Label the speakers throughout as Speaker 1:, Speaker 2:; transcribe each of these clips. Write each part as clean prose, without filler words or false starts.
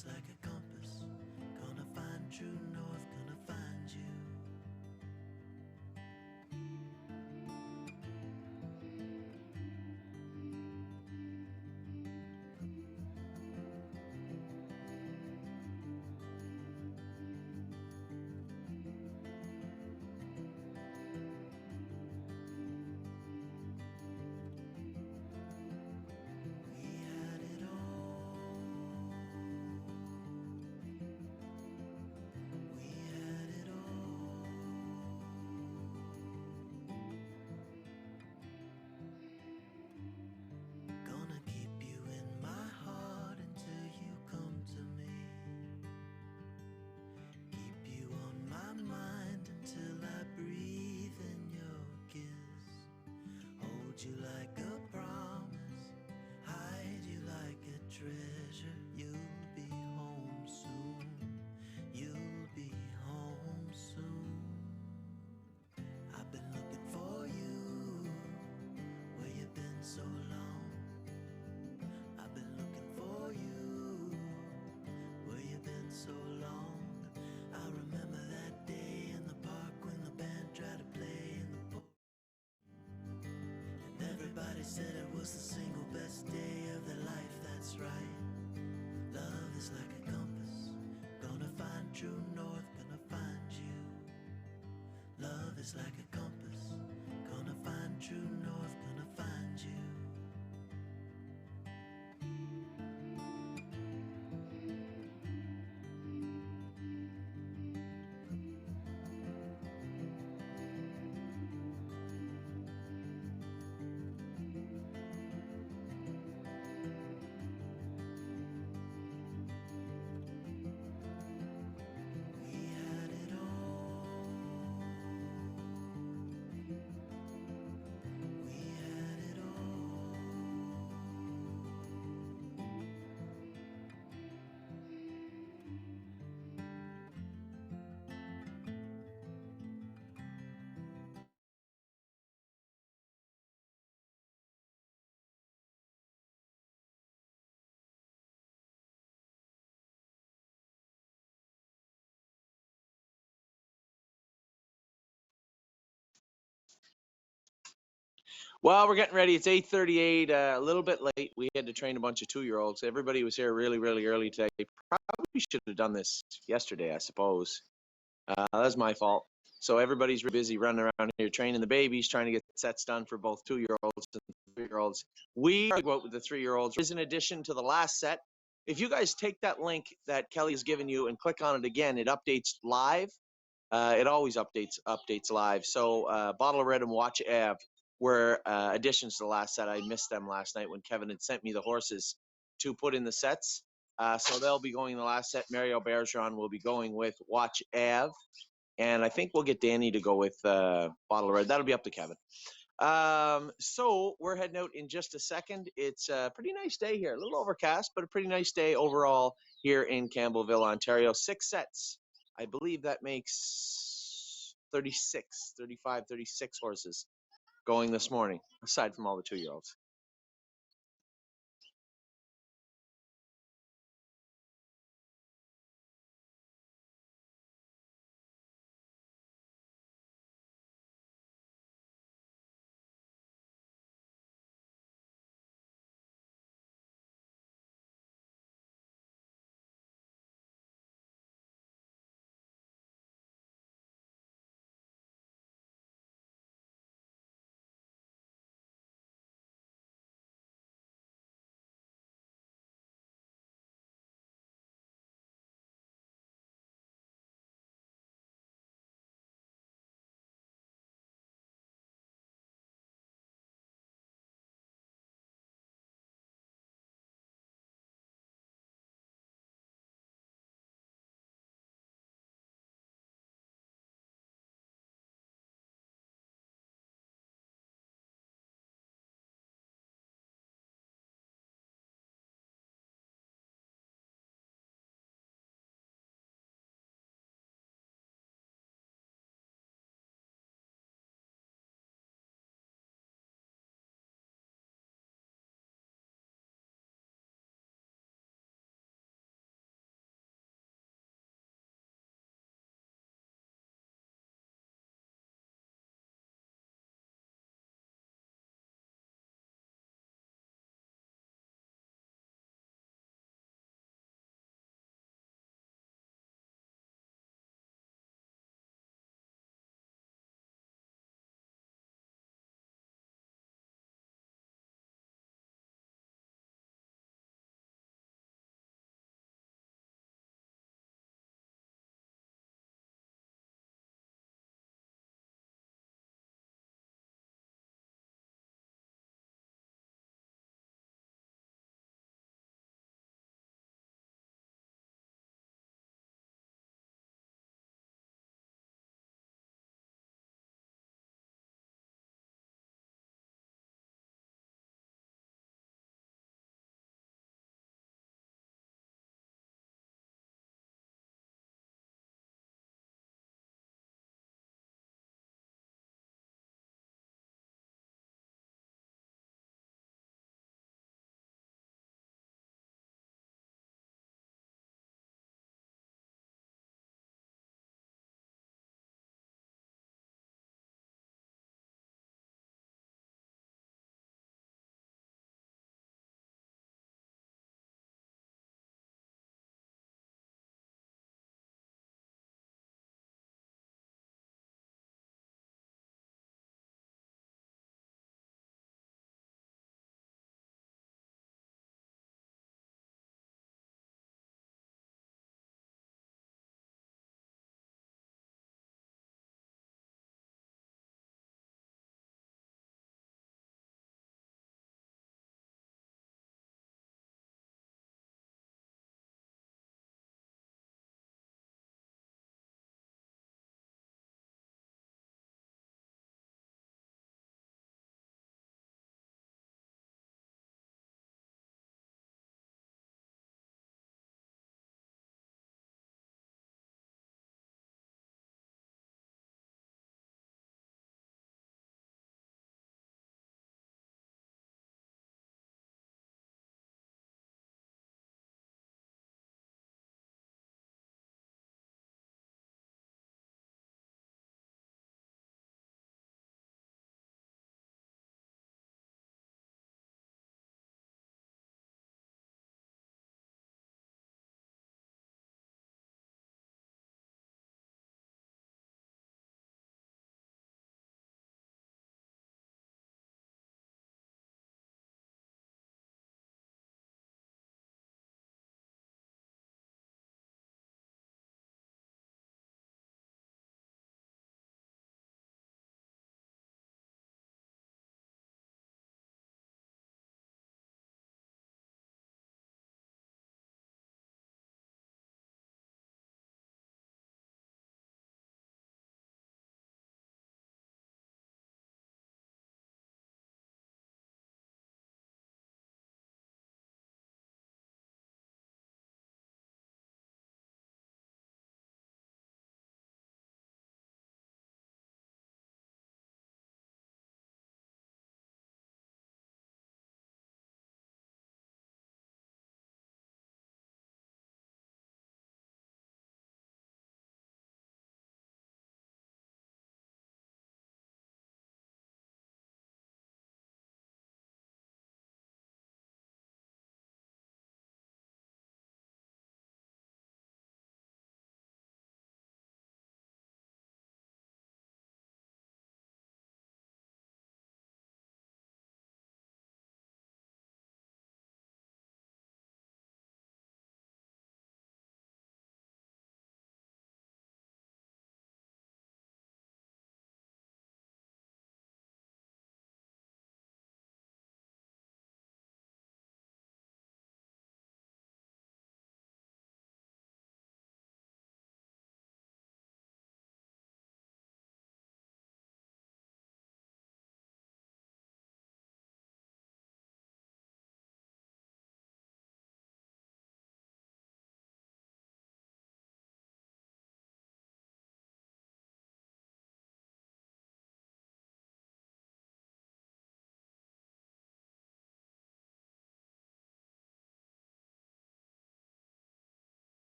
Speaker 1: is like a compass, gonna find true north, gonna find you. We had it all. We had it all. Gonna keep you in my heart until you come to me. Keep you on my mind until I breathe in your kiss. Hold you like a promise, hide you like a treasure. You'll be home soon. You'll be home soon. I've been looking for you. Where you been so long? I've been looking for you. Where you been so long? I remember that day in the park when the band tried to play in the park. And everybody said it was the single best day of their life. That's right. Love is like a compass, gonna find true north, gonna find you. Love is like a compass, gonna find true north, gonna find you. We had it all. We had it all.
Speaker 2: Well, we're getting ready. It's 8:38, a little bit late. We had to train a bunch of 2-year-olds. Everybody was here really, really early today. Probably should have done this yesterday, I suppose. That's my fault. So everybody's really busy running around here training the babies, trying to get sets done for both 2-year-olds and 3-year-olds. We are going to go out with the 3-year-olds. Is in addition to the last set. If you guys take that link that Kelly has given you and click on it again, it updates live. It always updates live. So Bottle of Red and Watch Av were additions to the last set. I missed them last night when Kevin had sent me the horses to put in the sets. So they'll be going in the last set. Mario Bergeron will be going with Watch Av. And I think we'll get Danny to go with Bottle of Red. That'll be up to Kevin. So we're heading out in just a second. It's a pretty nice day here. A little overcast, but a pretty nice day overall here in Campbellville, Ontario. 6 sets. I believe that makes 36, 35, 36 horses going this morning, aside from all the 2-year-olds.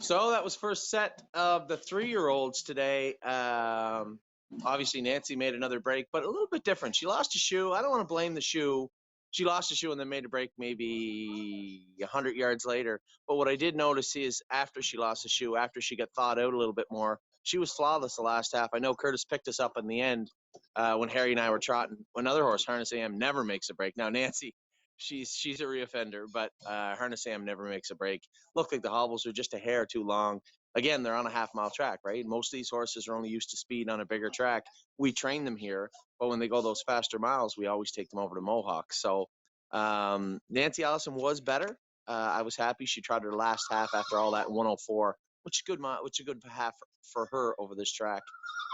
Speaker 2: So that was first set of the 3-year-olds today. Obviously, Nancy made another break, but a little bit different. She lost a shoe. I don't want to blame the shoe. She lost a shoe and then made a break maybe 100 yards later. But what I did notice is after she lost the shoe, after she got thawed out a little bit more, she was flawless the last half. I know Curtis picked us up in the end when Harry and I were trotting. Another horse, Harness AM, never makes a break. Now, Nancy, she's a reoffender, but Harness AM never makes a break. Looked like the hobbles are just a hair too long. Again, they're on a half-mile track, right? Most of these horses are only used to speed on a bigger track. We train them here, but when they go those faster miles, we always take them over to Mohawk. So Nancy Allison was better. I was happy she tried her last half after all that 104, which is a good half for her over this track.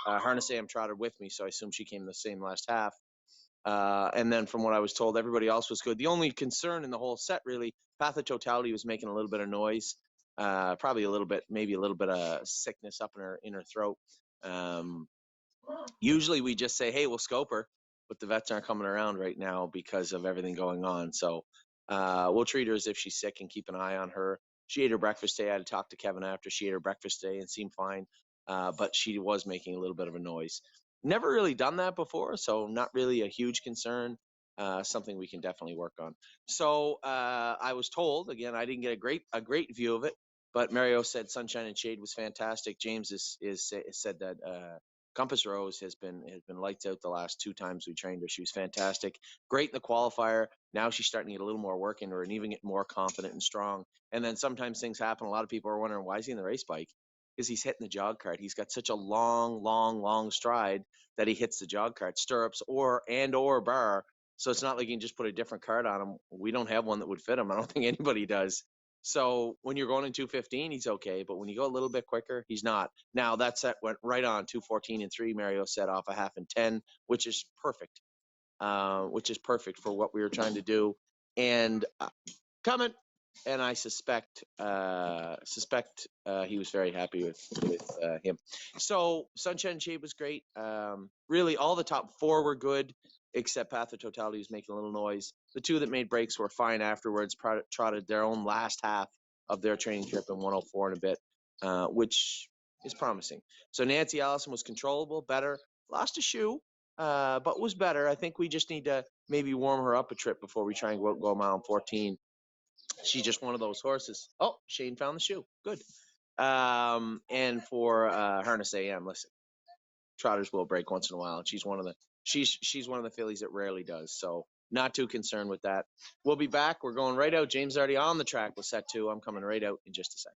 Speaker 2: Harness AM trotted with me, so I assume she came the same last half. And then from what I was told, everybody else was good. The only concern in the whole set, really, Path of Totality was making a little bit of noise, probably a little bit, maybe a little bit of sickness up in her throat. Usually we just say, hey, we'll scope her, but the vets aren't coming around right now because of everything going on. So we'll treat her as if she's sick and keep an eye on her. She ate her breakfast today. I had to talk to Kevin after she ate her breakfast today and seemed fine, but she was making a little bit of a noise. Never really done that before, so not really a huge concern. Something we can definitely work on. So I was told, again, I didn't get a great view of it, but Mario said Sunshine and Shade was fantastic. James is said that Compass Rose has been lights out the last 2 times we trained her. She was fantastic, great in the qualifier. Now she's starting to get a little more work into her and even get more confident and strong. And then sometimes things happen. A lot of people are wondering, why is he in the race bike? Because he's hitting the jog cart. He's got such a long stride that he hits the jog cart, stirrups or bar. So it's not like you can just put a different cart on him. We don't have one that would fit him. I don't think anybody does. So when you're going in 215, he's okay. But when you go a little bit quicker, he's not. Now that set went right on 214 and 3. Mario set off a half and 10, which is perfect. Which is perfect for what we were trying to do. And coming. And I suspect he was very happy with him. So Sunshine and Shade was great. Really, all the top 4 were good, except Path of Totality was making a little noise. The 2 that made breaks were fine afterwards. Trotted their own last half of their training trip in 104 and a bit, which is promising. So Nancy Allison was controllable, better. Lost a shoe, but was better. I think we just need to maybe warm her up a trip before we try and go a mile and 14. She's just one of those horses. Oh, Shane found the shoe. Good. And for Harness AM, listen, trotters will break once in a while. And she's one of the fillies that rarely does. So not too concerned with that. We'll be back. We're going right out. James already on the track with set 2. I'm coming right out in just a second.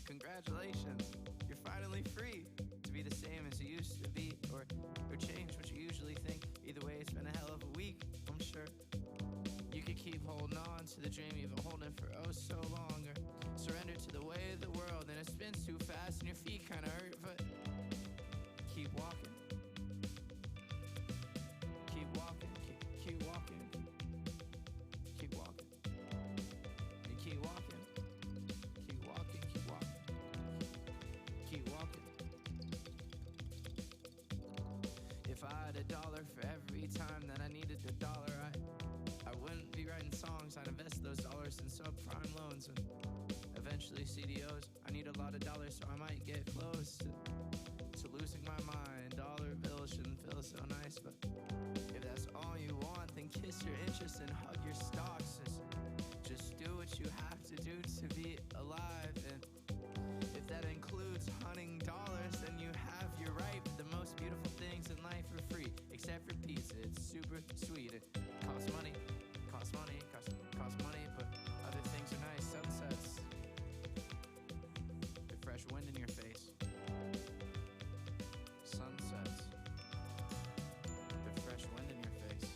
Speaker 3: Congratulations, you're finally free to be the same as you used to be, or change what you usually think. Either way, it's been a hell of a week, I'm sure. You could keep holding on to the dream you've been holding for oh so long, or surrender to the way of the world and it spins too fast and your feet kinda hurt, but keep walking. Keep walking, keep walking. Keep walking. You keep walking. Keep walking, keep walking. Keep walking. If I had $1 for every time that I needed the dollar, I wouldn't be writing songs. I'd invest those dollars in subprime loans and eventually CDOs. I need a lot of dollars, so I might get close to losing my mind. Dollar bills shouldn't feel so nice, but if that's all you want, then kiss your interest and hug your stocks. Just do what you have to do to be alive, and if that includes hunting dollars, then you have your right. The most beautiful things in life are free, except for pizza. It's super sweet. It costs money, costs money, costs money, but other things are nice. Sunsets, the fresh wind in your face. Sunsets, the fresh wind in your face.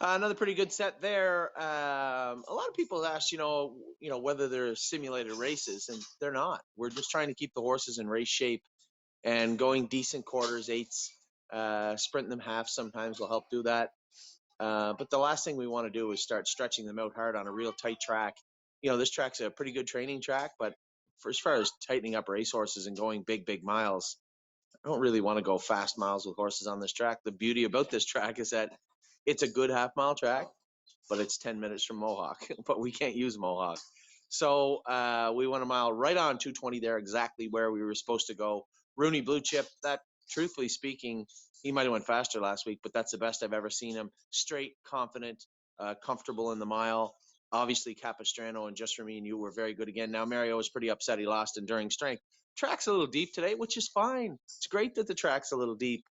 Speaker 2: Another pretty good set there. A lot of people ask, whether they're simulated races, and they're not. We're just trying to keep the horses in race shape and going decent quarters, eights, sprinting them half sometimes will help do that. But the last thing we want to do is start stretching them out hard on a real tight track. This track's a pretty good training track, but for as far as tightening up racehorses and going big miles, I don't really want to go fast miles with horses on this track. The beauty about this track is that it's a good half-mile track, but it's 10 minutes from Mohawk, but we can't use Mohawk. So we went a mile right on 220 there, exactly where we were supposed to go. Rooney Blue Chip, that, truthfully speaking, he might have went faster last week, but that's the best I've ever seen him. Straight, confident, comfortable in the mile. Obviously, Capistrano and Just For Me and You were very good again. Now, Mario was pretty upset he lost Enduring Strength. Track's a little deep today, which is fine. It's great that the track's a little deep.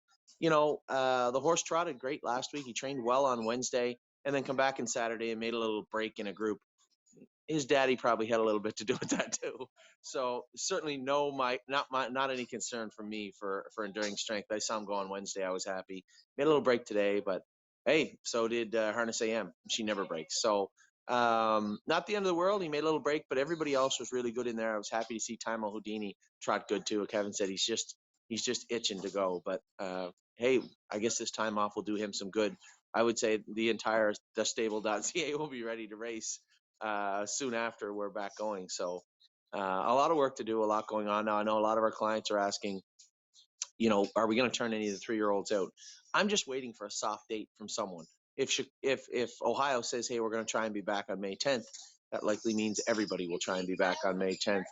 Speaker 2: The horse trotted great last week. He trained well on Wednesday and then come back on Saturday and made a little break in a group. His daddy probably had a little bit to do with that too. So certainly not any concern from me for Enduring Strength. I saw him go on Wednesday. I was happy. Made a little break today, but hey, so did Harness AM. She never breaks. So not the end of the world. He made a little break, but everybody else was really good in there. I was happy to see Timo Houdini trot good too. Kevin said he's just itching to go. But hey, I guess this time off will do him some good. I would say the entire thestable.ca will be ready to race soon after we're back going. So a lot of work to do, a lot going on now. I know a lot of our clients are asking, are we going to turn any of the 3-year-olds out? I'm just waiting for a soft date from someone. If Ohio says, hey, we're going to try and be back on May 10th, that likely means everybody will try and be back on May 10th.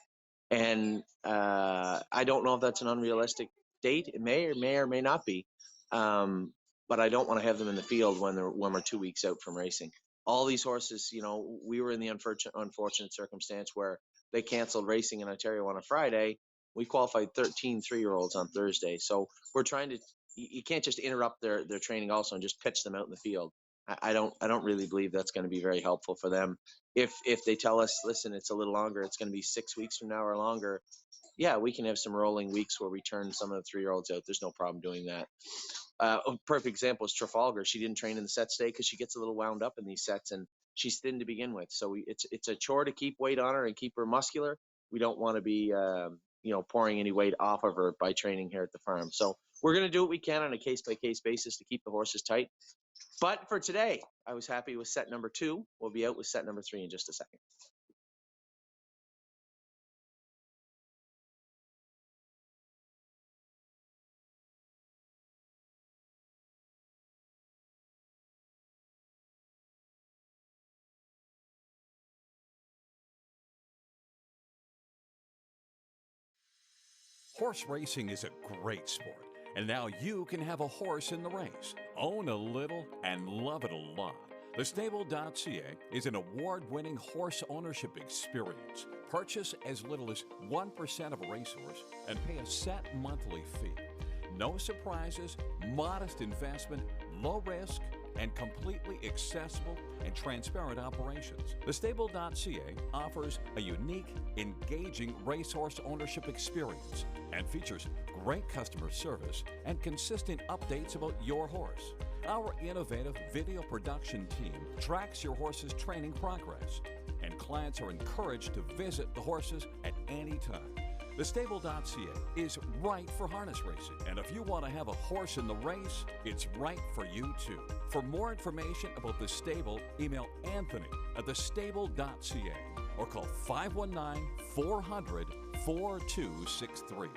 Speaker 2: And I don't know if that's an unrealistic date. It may or may not be. But I don't want to have them in the field when we're 2 weeks out from racing. All these horses, we were in the unfortunate circumstance where they canceled racing in Ontario on a Friday. We qualified 13 3-year-olds on Thursday. So we're trying to, you can't just interrupt their training also and just pitch them out in the field. I don't really believe that's going to be very helpful for them. If they tell us, listen, it's a little longer, it's going to be 6 weeks from now or longer, yeah, we can have some rolling weeks where we turn some of the 3-year-olds out. There's no problem doing that. A perfect example is Trafalgar. She didn't train in the sets today because she gets a little wound up in these sets, and she's thin to begin with. So it's a chore to keep weight on her and keep her muscular. We don't want to be pouring any weight off of her by training here at the farm. So we're going to do what we can on a case-by-case basis to keep the horses tight. But for today, I was happy with set number 2. We'll be out with set number 3 in just a second.
Speaker 4: Horse racing is a great sport, and now you can have a horse in the race. Own a little and love it a lot. TheStable.ca is an award-winning horse ownership experience. Purchase as little as 1% of a racehorse and pay a set monthly fee. No surprises, modest investment, low risk, and completely accessible and transparent operations. TheStable.ca offers a unique, engaging racehorse ownership experience and features great customer service and consistent updates about your horse. Our innovative video production team tracks your horse's training progress, and clients are encouraged to visit the horses at any time. TheStable.ca is right for harness racing, and if you want to have a horse in the race, it's right for you too. For more information about The Stable, email Anthony at thestable.ca or call 519-400-4263.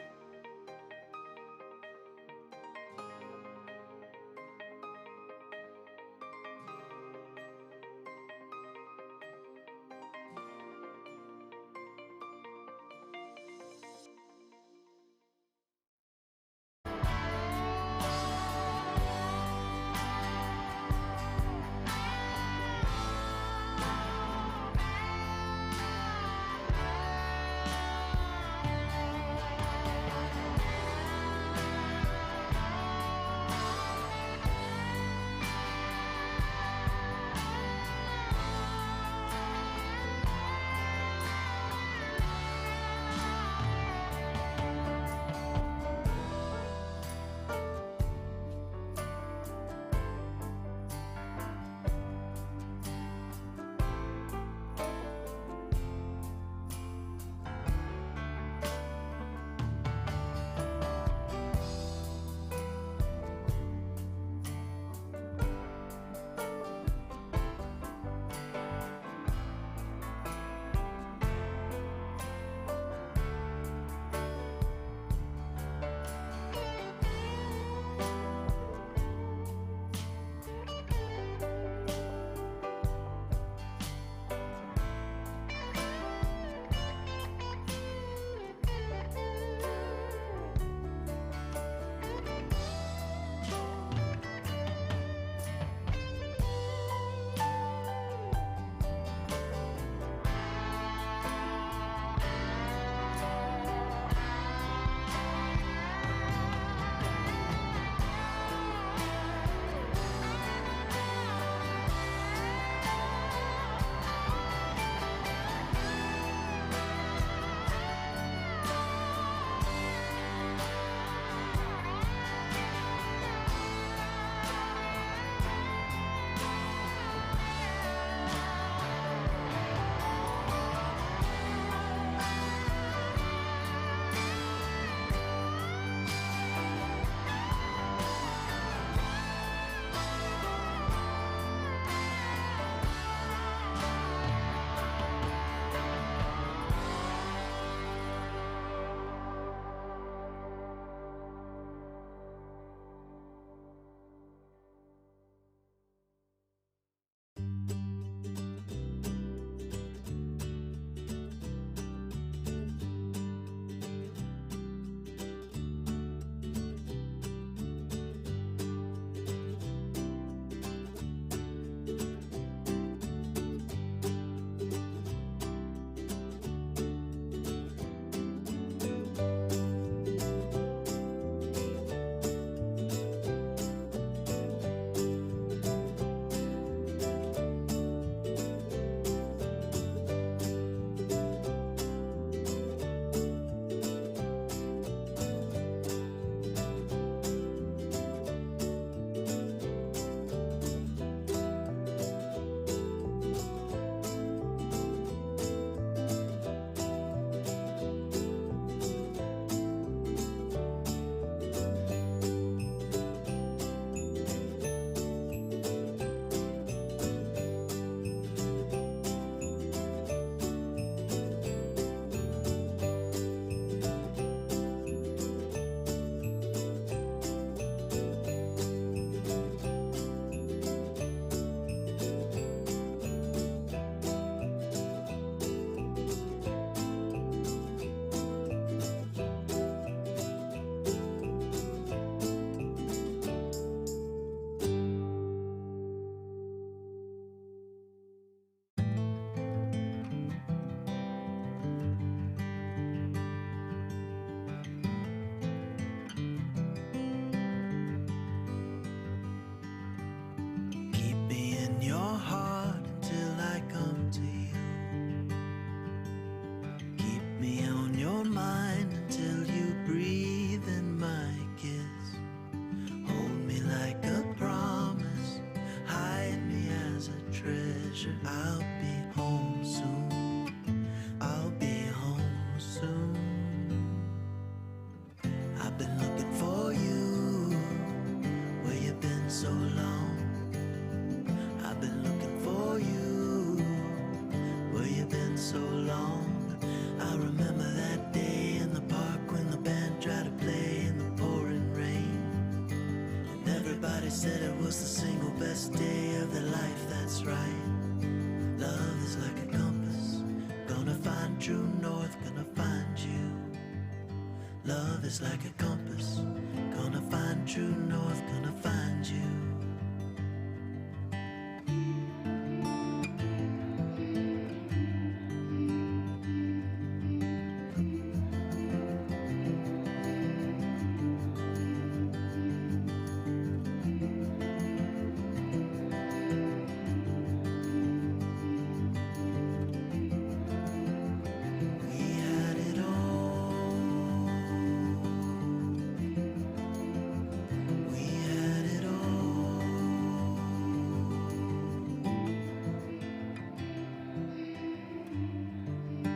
Speaker 1: said it was the single best day of their life, that's right. Love is like a compass, gonna find true north, gonna find you. Love is like a compass, gonna find true north, gonna find you.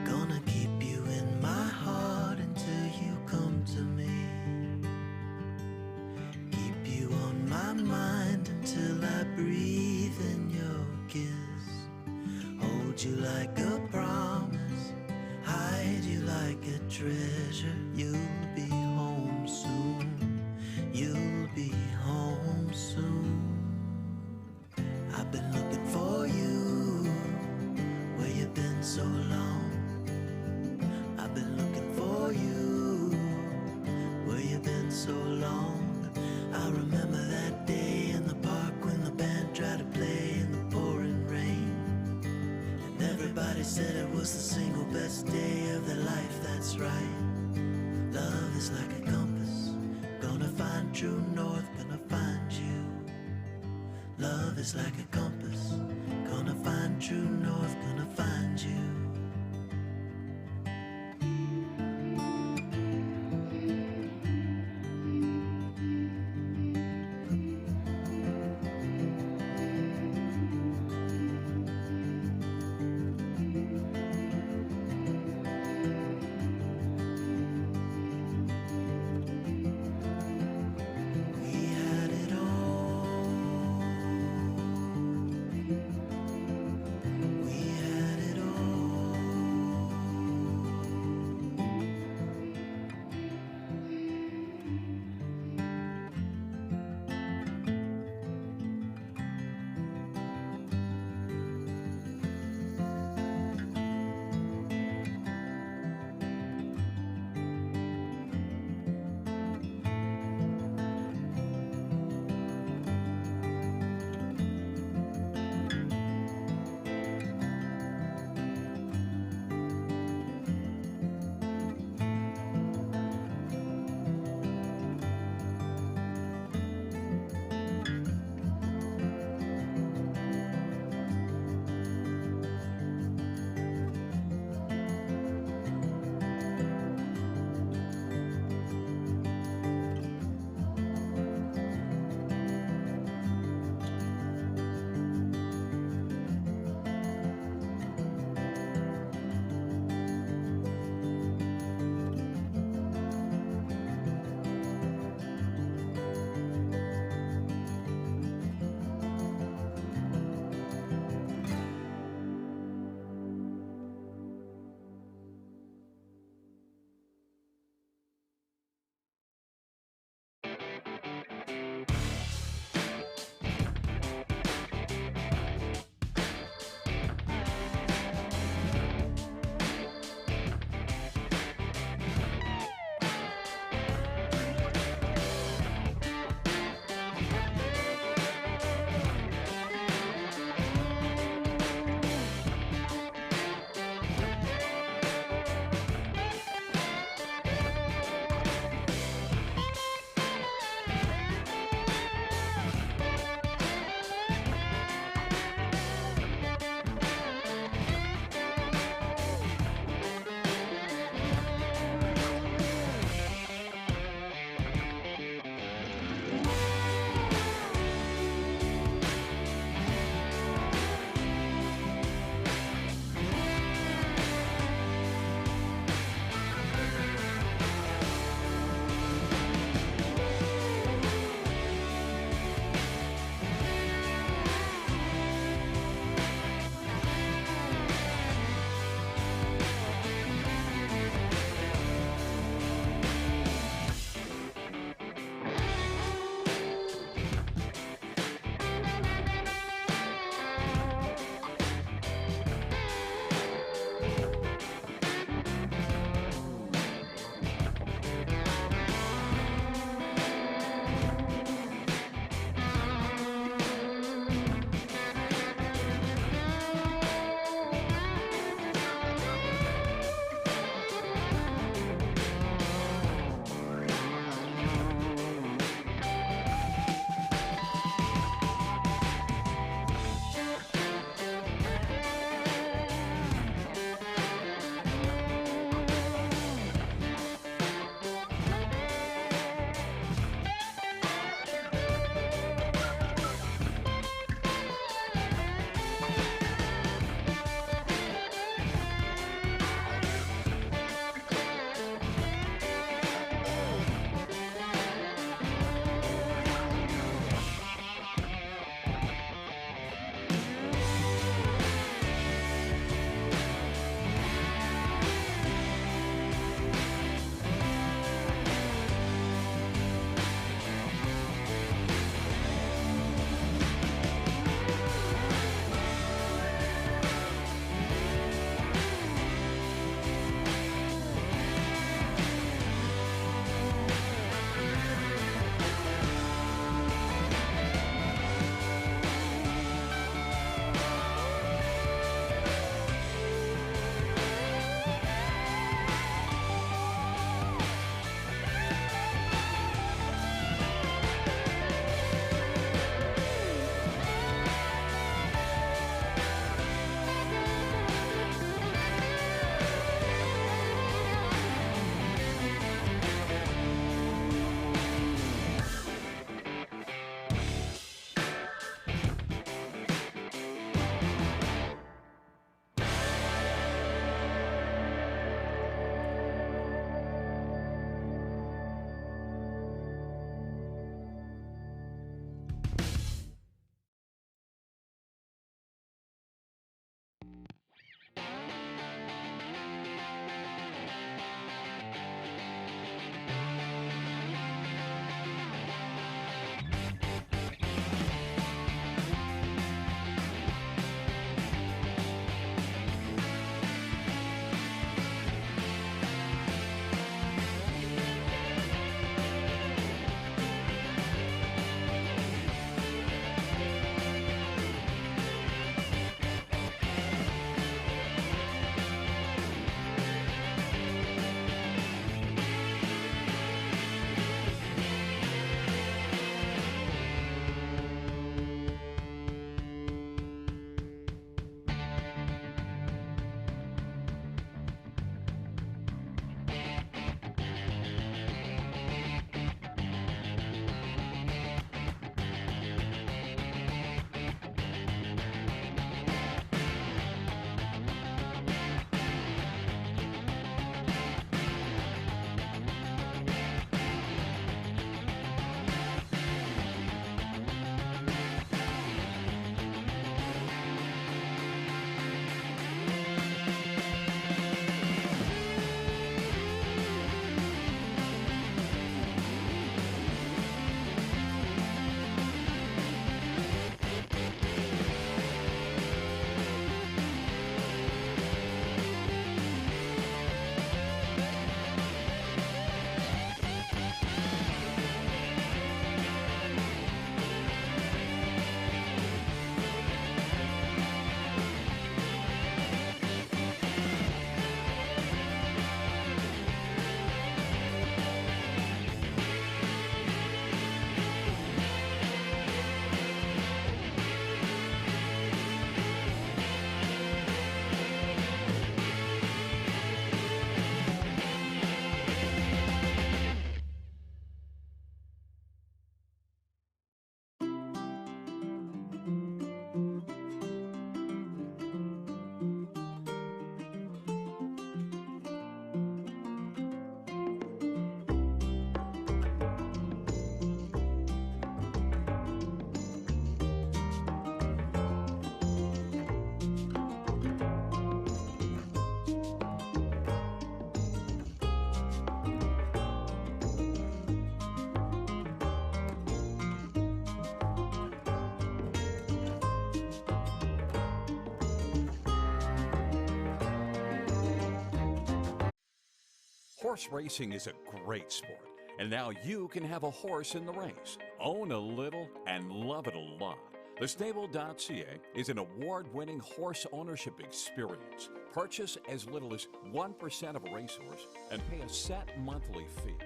Speaker 1: Gonna keep you in my heart until you come to me. Keep you on my mind until I breathe in your kiss. Hold you like a promise, hide you like a treasure. You'll be home soon, you'll be home soon. I've been looking for you, where you been so long? I've been looking for you, where you been so long? I remember that day in the park when the band tried to play in the pouring rain. And everybody said it was the single best day of their life, that's right. Love is like a compass, gonna find true north, gonna find you. Love is like a compass, gonna find true north, gonna find you. We had it all.
Speaker 4: Horse racing is a great sport, and now you can have a horse in the race. Own a little and love it a lot. TheStable.ca is an award-winning horse ownership experience. Purchase as little as 1% of a racehorse and pay a set monthly fee.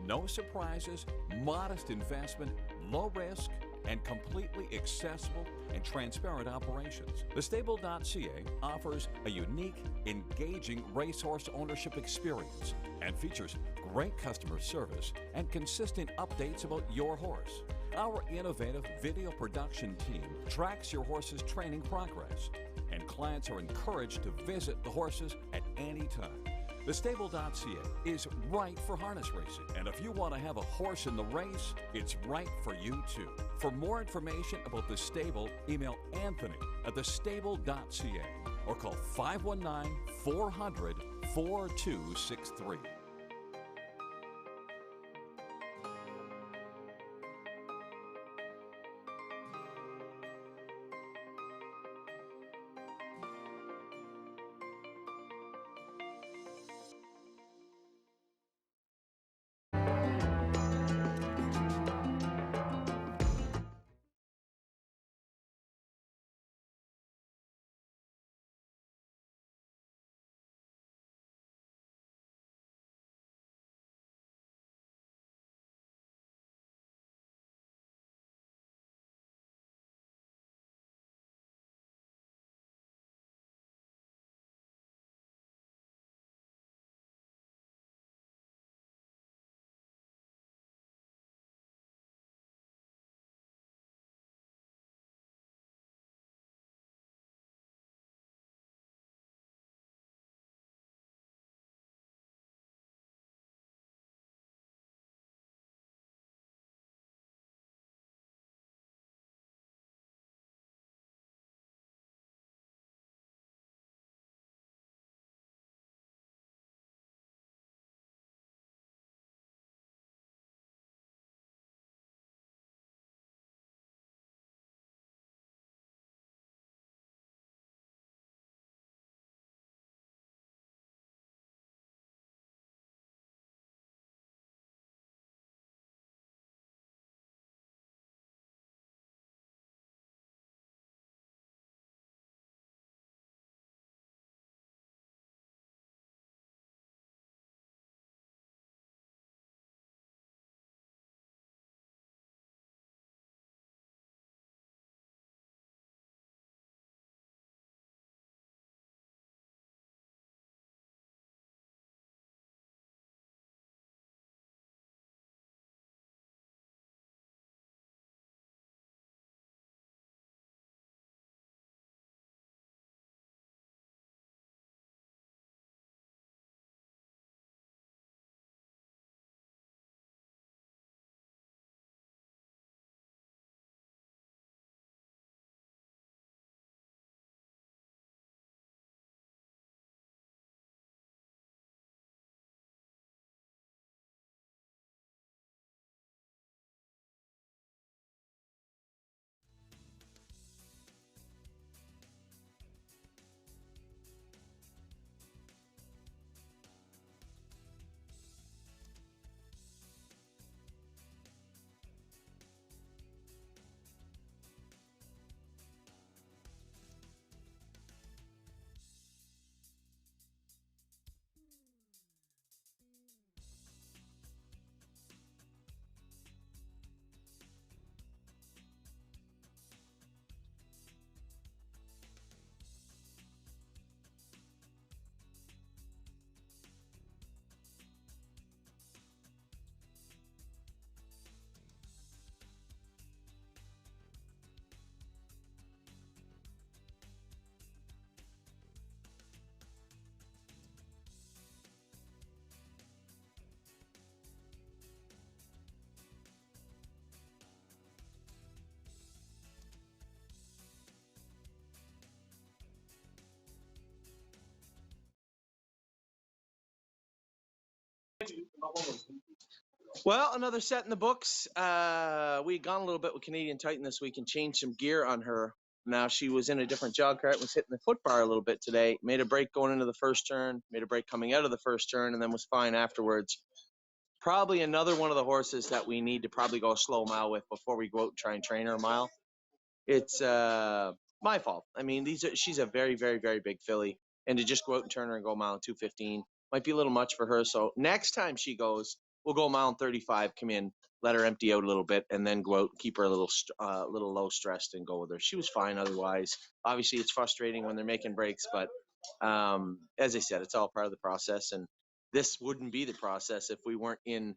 Speaker 4: No surprises, modest investment, low risk, and completely accessible and transparent operations. TheStable.ca offers a unique, engaging racehorse ownership experience and features great customer service and consistent updates about your horse. Our innovative video production team tracks your horse's training progress, and clients are encouraged to visit the horses at any time. TheStable.ca is right for harness racing, and if you want to have a horse in the race, it's right for you too. For more information about The Stable, email Anthony at thestable.ca or call 519-400-4263.
Speaker 2: Well, another set in the books. We had gone a little bit with Canadian Titan this week and changed some gear on her. Now she was in a different jog cart, was hitting the foot bar a little bit today, made a break going into the first turn, made a break coming out of the first turn, and then was fine afterwards. Probably another one of the horses that we need to probably go a slow mile with before we go out and try and train her a mile. It's my fault. I mean, she's a very, very, very big filly, and to just go out and turn her and go a mile and 2:15 might be a little much for her. So next time she goes, we'll go a mile and 35, come in, let her empty out a little bit, and then go out and keep her a little low stressed and go with her. She was fine otherwise. Obviously, it's frustrating when they're making breaks, but as I said, it's all part of the process, and this wouldn't be the process if we weren't in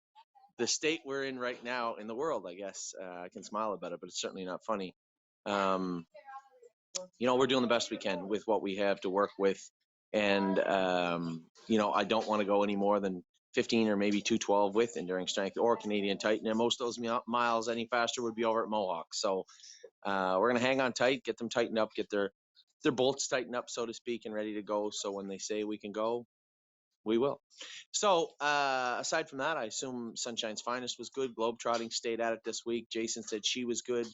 Speaker 2: the state we're in right now in the world, I guess. I can smile about it, but it's certainly not funny. We're doing the best we can with what we have to work with. And, I don't want to go any more than 15 or maybe 2:12 with enduring strength or Canadian Titan. And most of those miles any faster would be over at Mohawk. So we're going to hang on tight, get them tightened up, get their bolts tightened up, so to speak, and ready to go. So when they say we can go, we will. So aside from that, I assume Sunshine's Finest was good. Globetrotting stayed at it this week. Jason said she was good.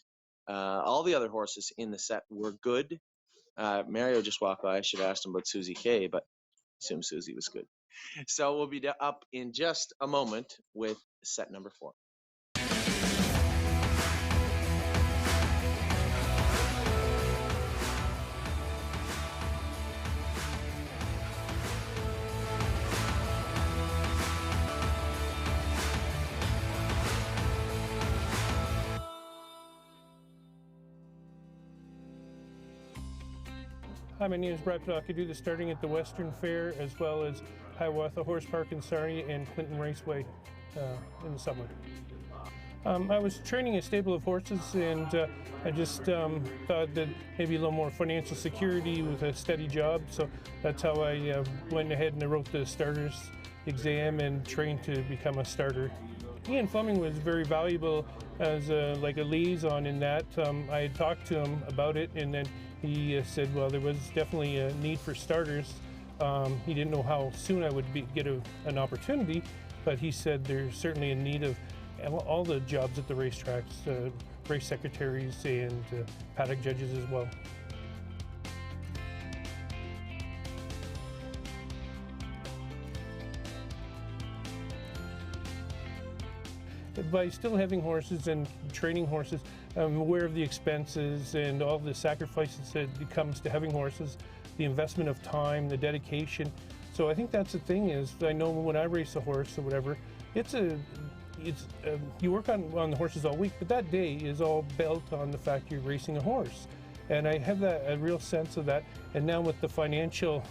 Speaker 2: All the other horses in the set were good. Mario just walked by. I should have asked him about Susie K, but I assume Susie was good. So we'll be up in just a moment with set number 4.
Speaker 5: Hi, my name is Brad Pedock. I do the starting at the Western Fair as well as Hiawatha Horse Park in Sarnia and Clinton Raceway in the summer. I was training a stable of horses, and I just thought that maybe a little more financial security with a steady job. So that's how I went ahead and I wrote the starters exam and trained to become a starter. Ian Fleming was very valuable as a liaison in that. I had talked to him about it, and then he said, well, there was definitely a need for starters. He didn't know how soon I would get an opportunity, but he said there's certainly a need of all the jobs at the racetracks, race secretaries and paddock judges as well. By still having horses and training horses, I'm aware of the expenses and all the sacrifices that comes to having horses, the investment of time, the dedication. So I think that's the thing is, I know when I race a horse or whatever, you work on the horses all week, but that day is all built on the fact you're racing a horse. And I have a real sense of that. And now with the financial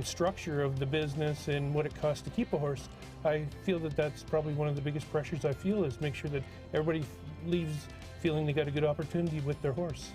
Speaker 5: structure of the business and what it costs to keep a horse, I feel that that's probably one of the biggest pressures I feel, is make sure that everybody leaves feeling they got a good opportunity with their horse.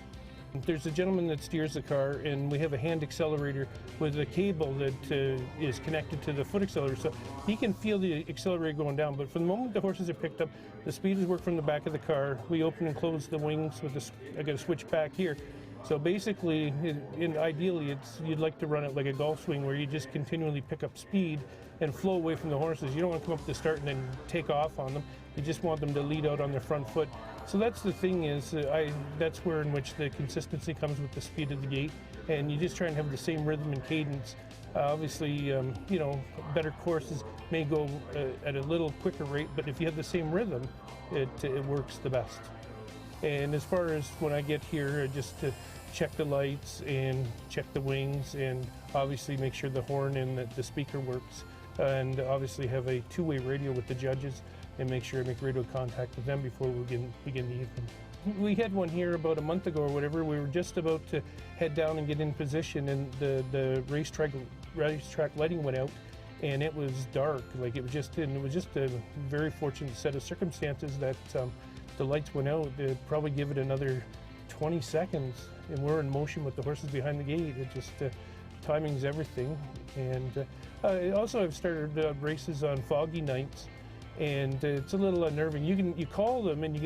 Speaker 5: There's a gentleman that steers the car, and we have a hand accelerator with a cable that is connected to the foot accelerator, so he can feel the accelerator going down. But from the moment the horses are picked up, the speeders work from the back of the car. We open and close the wings with I got a switch back here. So basically, ideally, you'd like to run it like a golf swing, where you just continually pick up speed and flow away from the horses. You don't want to come up to the start and then take off on them. You just want them to lead out on their front foot. So that's the thing is, that's where in which the consistency comes with the speed of the gait, and you just try and have the same rhythm and cadence. Obviously, better courses may go at a little quicker rate, but if you have the same rhythm, it works the best. And as far as when I get here, just to check the lights and check the wings, and obviously make sure the horn and the speaker works, and obviously have a two-way radio with the judges, and make sure I make radio contact with them before we begin the evening. We had one here about a month ago or whatever. We were just about to head down and get in position, and the racetrack lighting went out, and it was dark. It was just a very fortunate set of circumstances that the lights went out. They'd probably give it another 20 seconds, and we're in motion with the horses behind the gate. It just timing's everything. And also, I've started races on foggy nights, and it's a little unnerving. You call them, and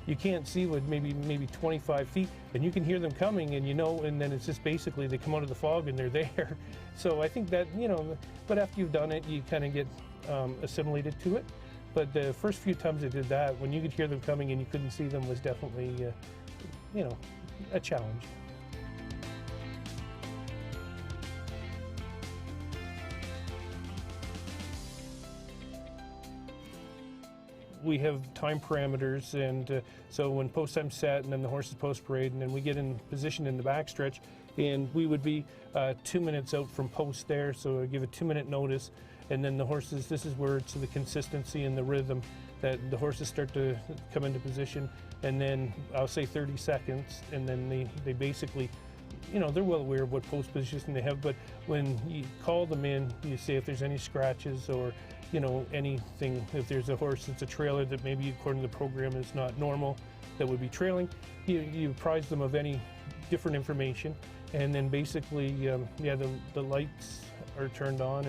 Speaker 5: you can't see with maybe 25 feet, and you can hear them coming, and and then it's just basically they come out of the fog and they're there. So I think that but after you've done it, you kind of get assimilated to it. But the first few times I did that, when you could hear them coming and you couldn't see them, was definitely a challenge. We have time parameters, and so when post time's set and then the horses post parade, and then we get in position in the backstretch, and we would be 2 minutes out from post there, so I give a 2-minute notice, and then the horses, this is where it's the consistency and the rhythm that the horses start to come into position, and then I'll say 30 seconds, and then they basically, you know, they're well aware of what post position they have, but when you call them in, you say if there's any scratches or, you know, anything, if there's a horse that's a trailer that maybe according to the program is not normal, that would be trailing, you apprise them of any different information, and then basically, yeah, the lights are turned on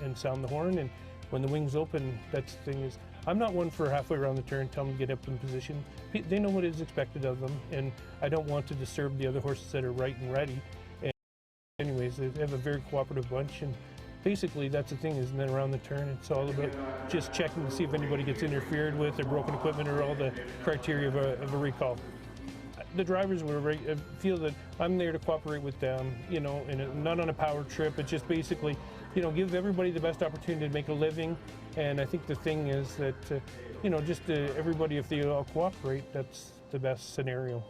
Speaker 5: and sound the horn, and when the wings open, that's the thing is, I'm not one for halfway around the turn, tell them to get up in position. They know what is expected of them, and I don't want to disturb the other horses that are right and ready. And anyways, they have a very cooperative bunch, and basically that's the thing is, and then around the turn, it's all about just checking to see if anybody gets interfered with or broken equipment or all the criteria of a recall. The drivers feel that I'm there to cooperate with them, you know, and not on a power trip. It's just basically, you know, give everybody the best opportunity to make a living. And I think the thing is that, you know, just everybody, if they all cooperate, that's the best scenario.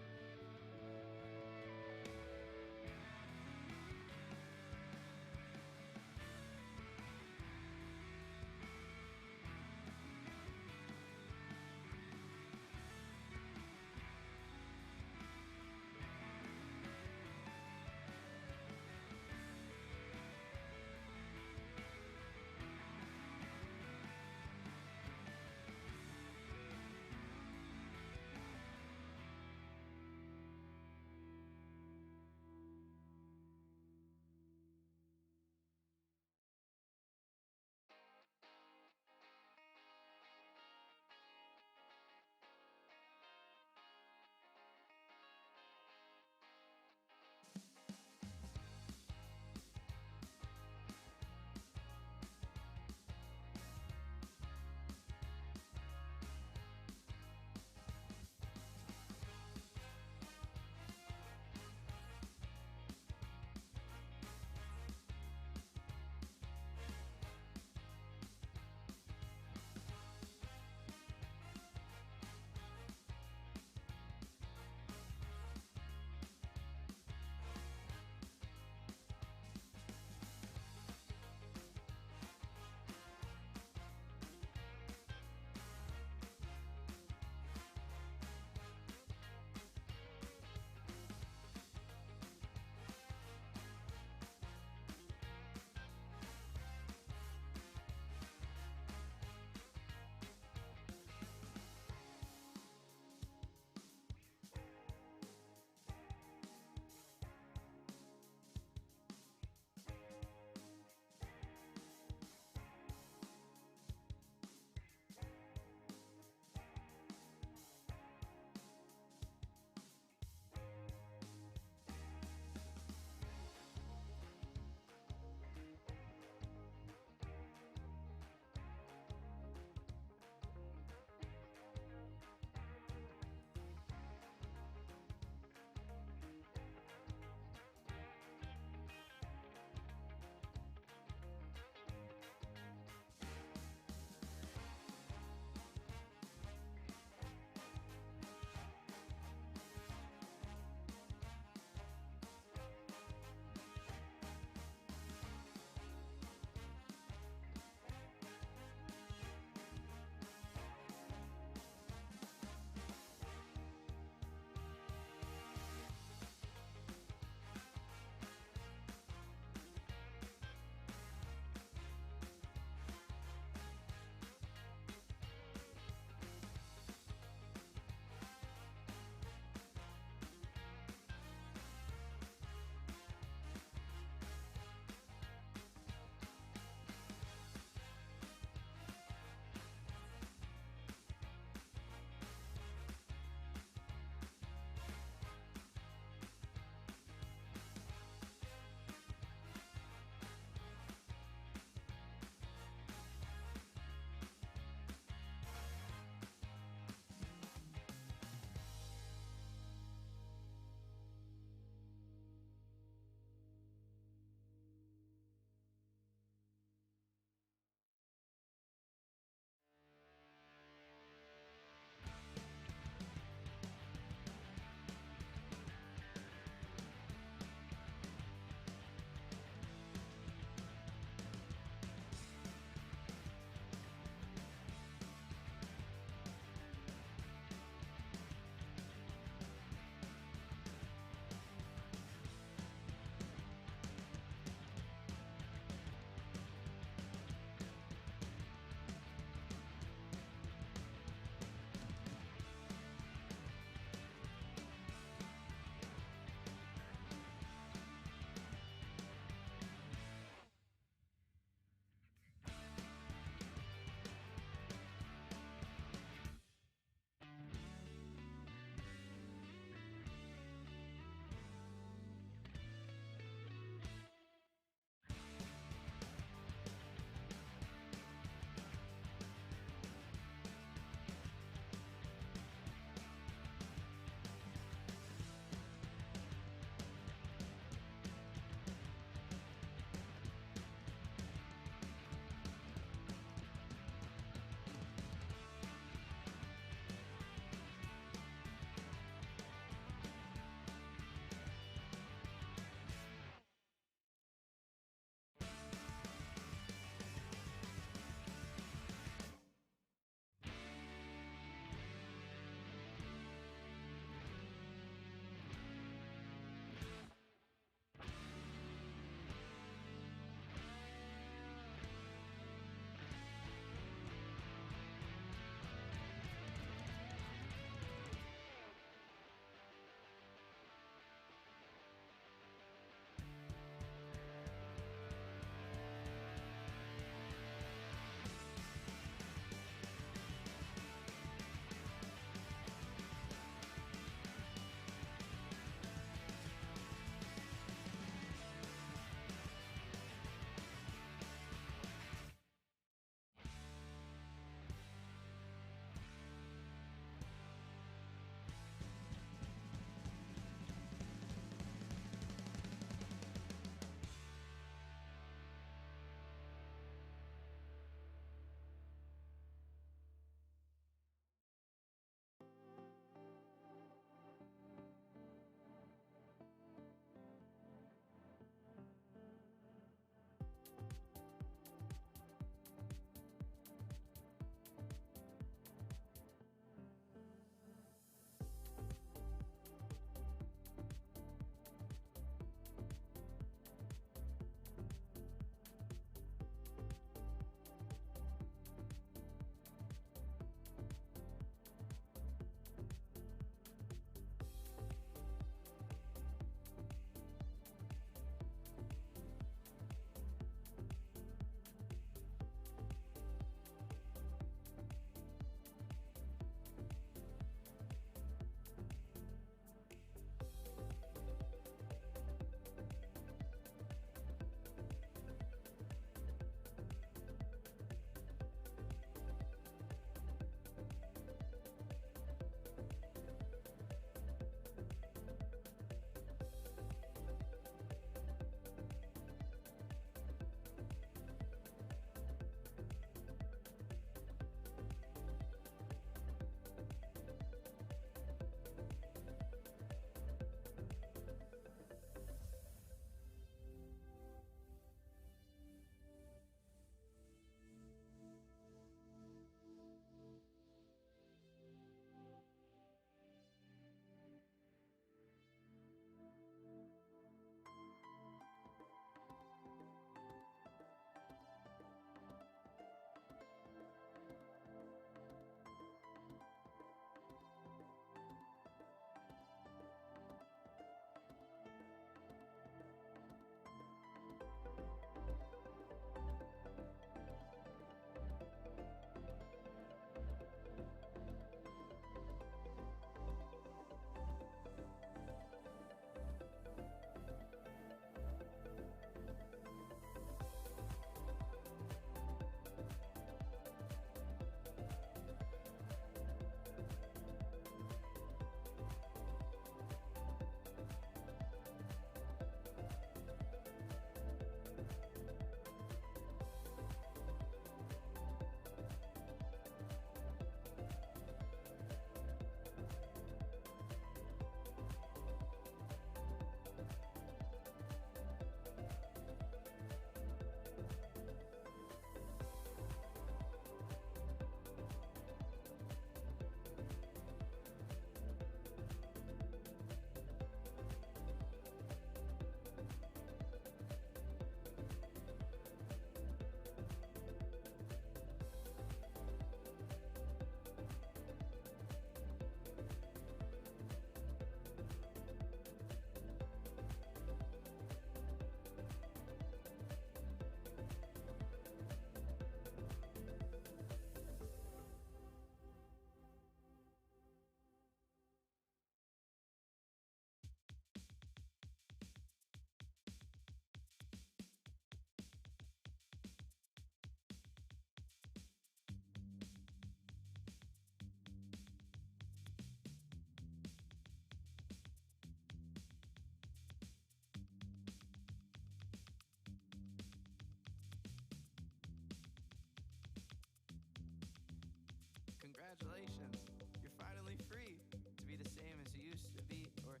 Speaker 3: congratulations. You're finally free to be the same as you used to be, or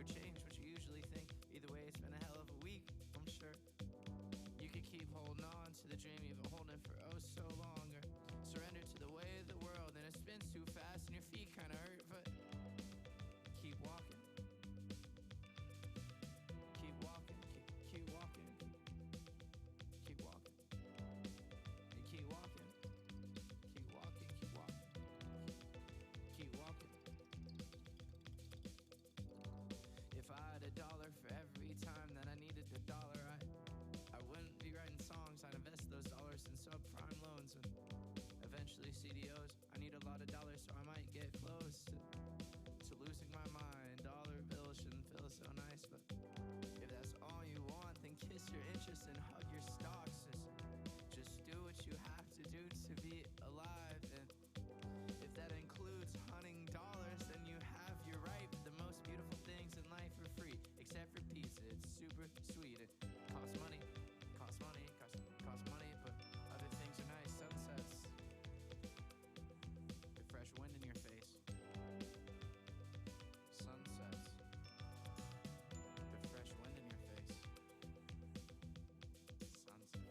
Speaker 3: change what you usually think. Either way, it's been a hell of a week, I'm sure. You could keep holding on to the dream you've been holding for oh so long, or surrender to the way of the world and it spins too fast and your feet kinda hurt, but keep walking. Keep walking, keep walking. Keep walking. And keep walking. Keep walking, keep walking. Keep walking. If I had $1 for every time that I needed $1, I wouldn't be writing songs. I'd invest those dollars in subprime loans and eventually CDOs. I need a lot of dollars, so I might get close to losing my mind. Dollar bills shouldn't feel so nice, but if that's all you want, then kiss your interest and hug your stocks. Just do what you have to do to be alive, and if that includes hunting dollars, then you have your right. The most beautiful things in life are free, except for pizza. It's super sweet. It costs money, costs money, costs money, but other things are nice. Sunsets, the fresh wind in your face. Sunsets, the fresh wind in your face. Sunsets, the fresh wind. Sunsets and the fresh wind.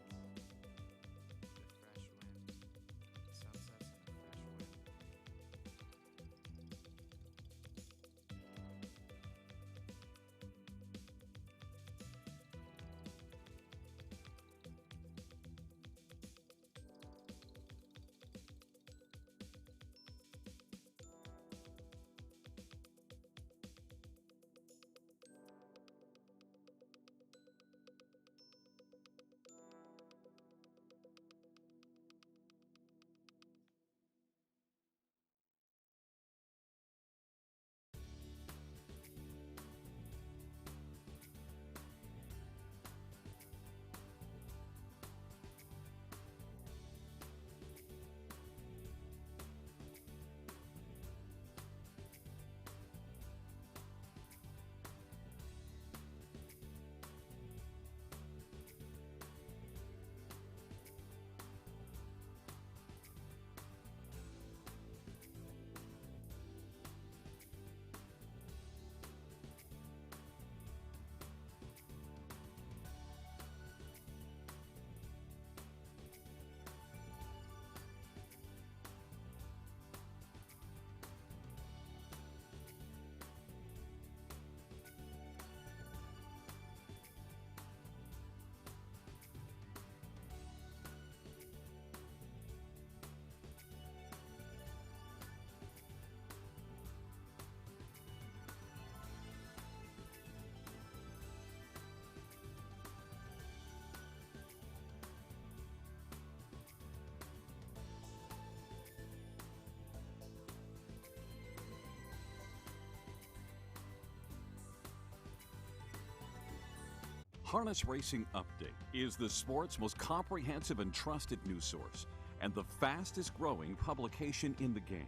Speaker 4: Harness Racing Update is the sport's most comprehensive and trusted news source and the fastest growing publication in the game.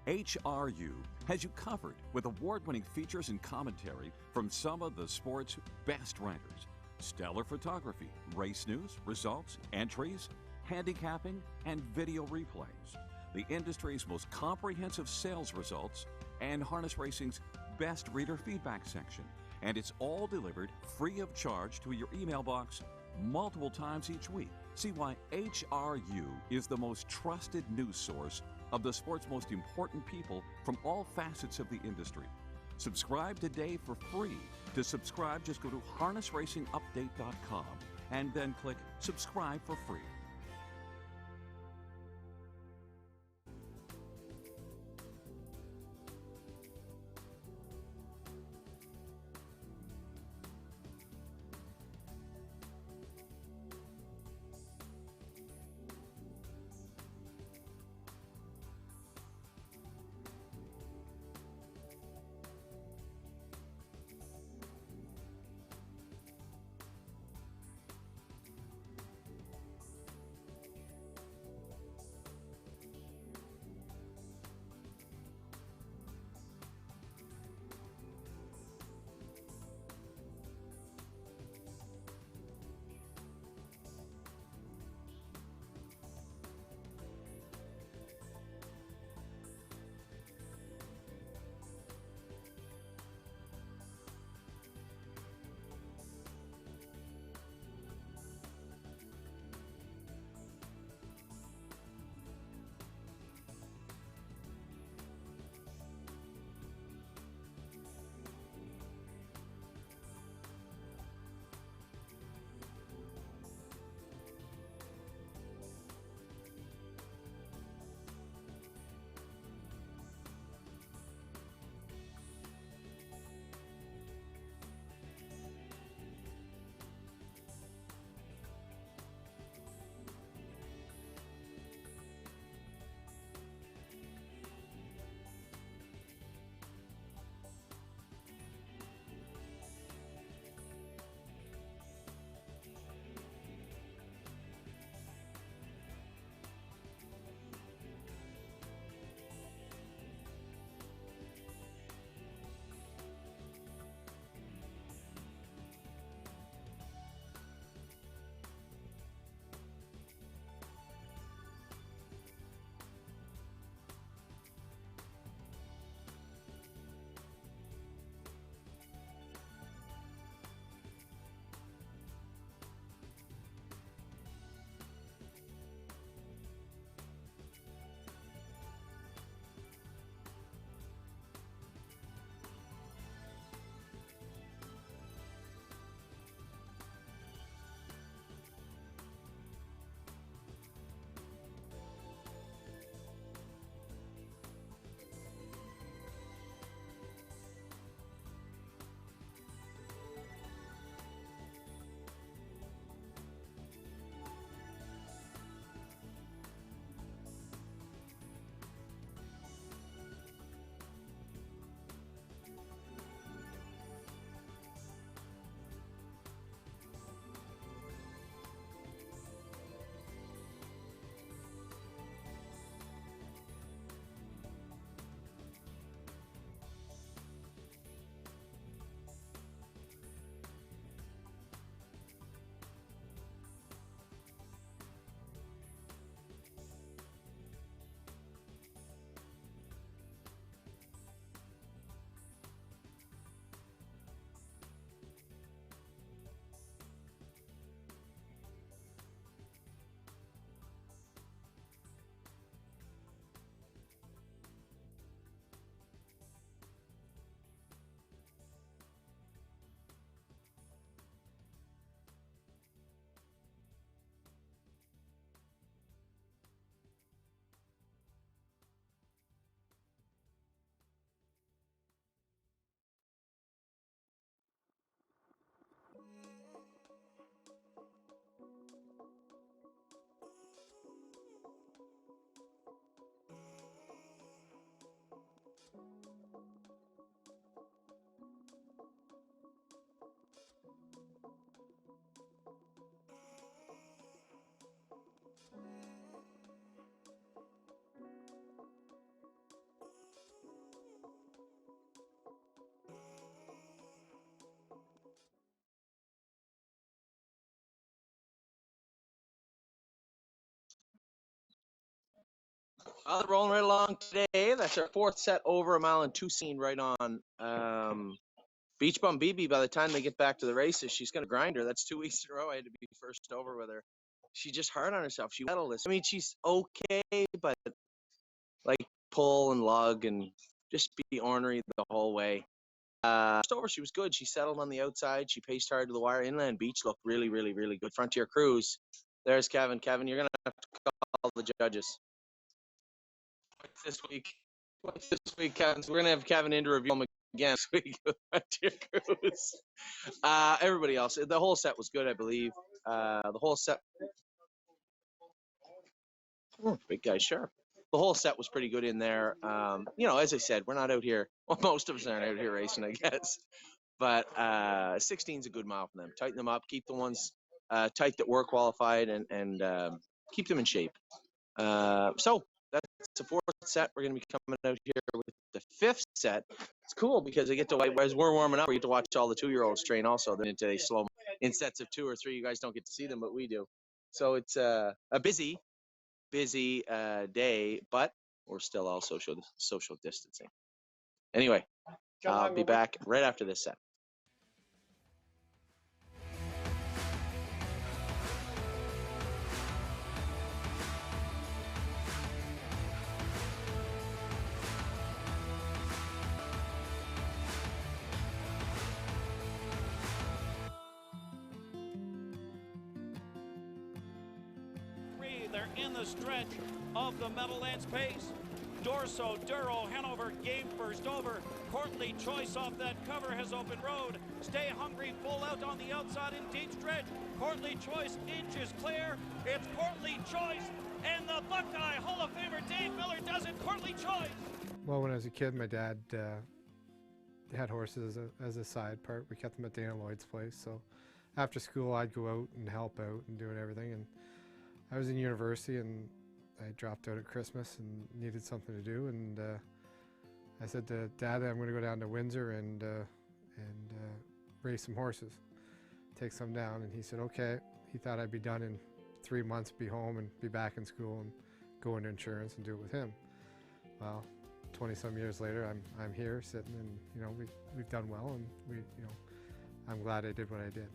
Speaker 4: HRU has you covered with award-winning features and commentary from some of the sport's best writers. Stellar photography, race news, results, entries, handicapping, and video replays. The industry's most comprehensive sales results and Harness Racing's best reader feedback section. And it's all delivered free of charge to your email box multiple times each week. See why HRU is the most trusted news source of the sport's most important people from all facets of the industry. Subscribe today for free. To subscribe, just go to harnessracingupdate.com and then click subscribe for free.
Speaker 2: Rolling right along today. That's our fourth set over a mile and 2 scene right on. Beach Bum BB, by the time they get back to the races, she's going to grind her. That's 2 weeks in a row. I had to be first over with her. She's just hard on herself. She medalist. I mean, she's okay, but like pull and lug and just be ornery the whole way. First over, she was good. She settled on the outside. She paced hard to the wire. Inland Beach looked really, really, really good. Frontier Cruise. There's Kevin. Kevin, you're going to have to call the judges. This week, Kevin. So we're gonna have Kevin in to review them again this week with Frontier Cruise. Everybody else, the whole set was good, I believe. The whole set. Big guy, sharp. The whole set was pretty good in there. As I said, we're not out here. Well, most of us aren't out here racing, I guess. But 16's a good mile for them. Tighten them up, keep the ones tight that were qualified, and keep them in shape. So that's the fourth set. We're going to be coming out here with the fifth set. It's cool because I get to, as we're warming up, we get to watch all the 2-year-olds train also. Then they slow in sets of 2 or 3. You guys don't get to see them, but we do. So it's a busy day, but we're still all social distancing. Anyway, I'll be back right after this set.
Speaker 6: They're in the stretch of the Meadowlands pace. Dorso, Duro, Hanover, game first over. Courtly Choice off that cover has open road. Stay Hungry, full out on the outside in deep stretch. Courtly Choice inches clear. It's Courtly Choice, and the Buckeye Hall of Famer Dave Miller does it. Courtly Choice.
Speaker 7: Well, when I was a kid, my dad had horses as a side part. We kept them at Dana Lloyd's place, so after school I'd go out and help out and doing everything. And I was in university and I dropped out at Christmas and needed something to do, and I said to Dad, I'm going to go down to Windsor and race some horses, take some down. And he said, okay. He thought I'd be done in 3 months, be home and be back in school and go into insurance and do it with him. Well, 20-some years later, I'm here sitting, and we've done well, and I'm glad I did what I did.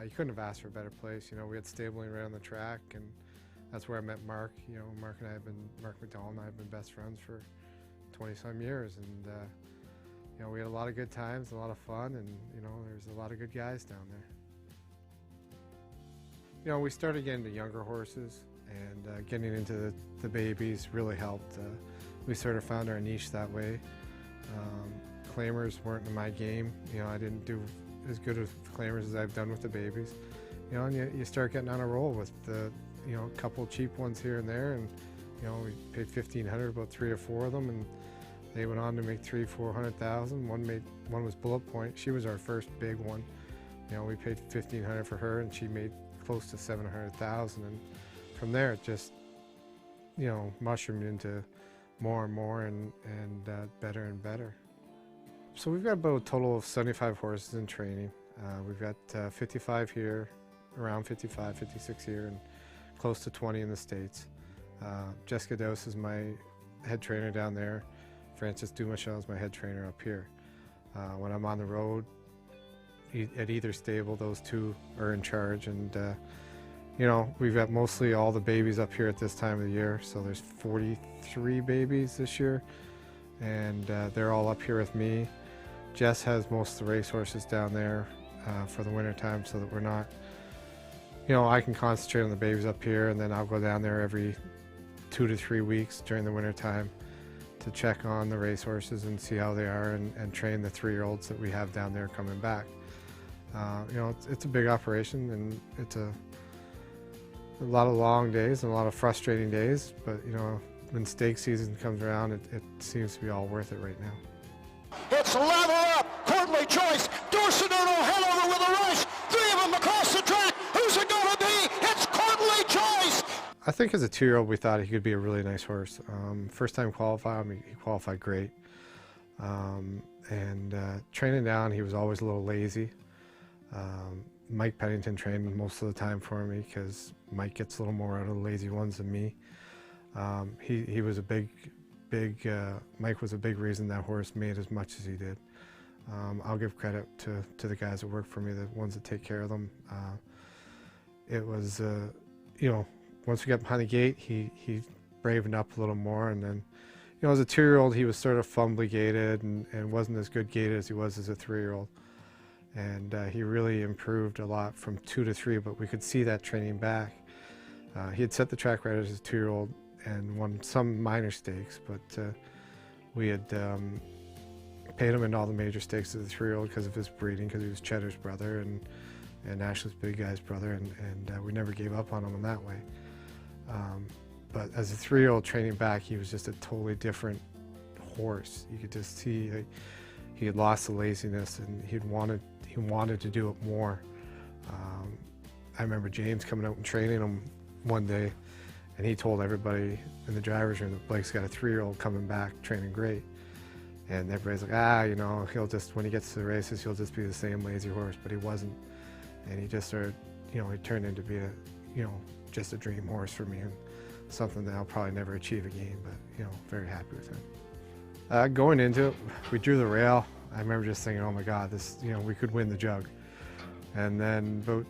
Speaker 7: You couldn't have asked for a better place. We had stabling right on the track, and that's where I met Mark. Mark McDonald and I have been best friends for 20-some years, and we had a lot of good times, a lot of fun, and there's a lot of good guys down there. We started getting into younger horses, and getting into the babies really helped. We sort of found our niche that way. Claimers weren't in my game. I didn't do as good with claimers as I've done with the babies. And you start getting on a roll with the, a couple cheap ones here and there, and we paid $1,500, about 3 or 4 of them, and they went on to make $300,000-400,000. One was Bullet Point. She was our first big one. We paid $1,500 for her, and she made close to $700,000. And from there, it just, mushroomed into more and more and better and better. So we've got about a total of 75 horses in training. We've got 55 here, around 55, 56 here, and close to 20 in the States. Jessica Dose is my head trainer down there. Francis Dumichel is my head trainer up here. When I'm on the road at either stable, those two are in charge. And we've got mostly all the babies up here at this time of the year. So there's 43 babies this year, and they're all up here with me. Jess has most of the racehorses down there for the winter time, so that we're not, I can concentrate on the babies up here, and then I'll go down there every 2 to 3 weeks during the winter time to check on the racehorses and see how they are, and train the 3-year-olds that we have down there coming back. It's a big operation, and it's a lot of long days and a lot of frustrating days, but when stake season comes around, it seems to be all worth it right now.
Speaker 6: It's level up. Courtly Choice. Dorso, Duro, Hanover with a rush. 3 of them across the track. Who's it going to be? It's Courtly Choice.
Speaker 7: I think as a 2-year-old, we thought he could be a really nice horse. First time qualifying, he qualified great. Training down, he was always a little lazy. Mike Pennington trained most of the time for me because Mike gets a little more out of the lazy ones than me. He was a Mike was a big reason that horse made as much as he did. I'll give credit to the guys that work for me, the ones that take care of them. It was, you know, once we got behind the gate, he bravened up a little more, and then, you know, as a 2-year-old, he was sort of fumbly gaited and wasn't as good gaited as he was as a 3-year-old. And he really improved a lot from 2 to 3, but we could see that training back. He had set the track right as a 2-year-old and won some minor stakes, but we had paid him in all the major stakes as a 3-year-old because of his breeding, because he was Cheddar's brother and Ashley's big guy's brother, and we never gave up on him in that way. But as a 3-year-old training back, he was just a totally different horse. You could just see he had lost the laziness, and he wanted to do it more. I remember James coming out and training him one day, and he told everybody in the driver's room that Blake's got a 3-year-old coming back training great. And everybody's like, you know, he'll just, when he gets to the races, he'll just be the same lazy horse, but he wasn't. And he just started, you know, he turned into be just a dream horse for me, and something that I'll probably never achieve again, but, you know, very happy with him. Going into it, we drew the rail. I remember just thinking, oh my God, this, you know, we could win the jug. And then about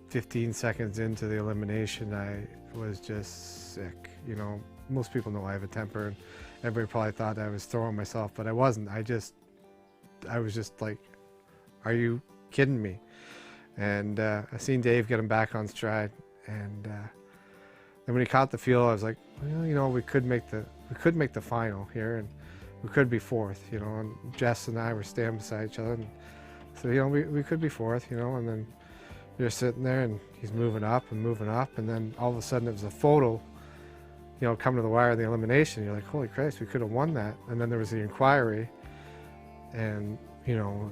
Speaker 7: 15 seconds into the elimination, I was just sick. You know, most people know I have a temper, and everybody probably thought I was throwing myself, but I wasn't. I was just like, are you kidding me? And I seen Dave get him back on stride, and then when he caught the field, I was like, well, you know, we could make the final here, and we could be 4th, you know. And Jess and I were standing beside each other, and so, you know, we could be 4th, you know. And then you're sitting there, and he's moving up, and then all of a sudden it was a photo, you know, coming to the wire in the elimination. You're like, holy Christ, we could have won that. And then there was the inquiry, and, you know,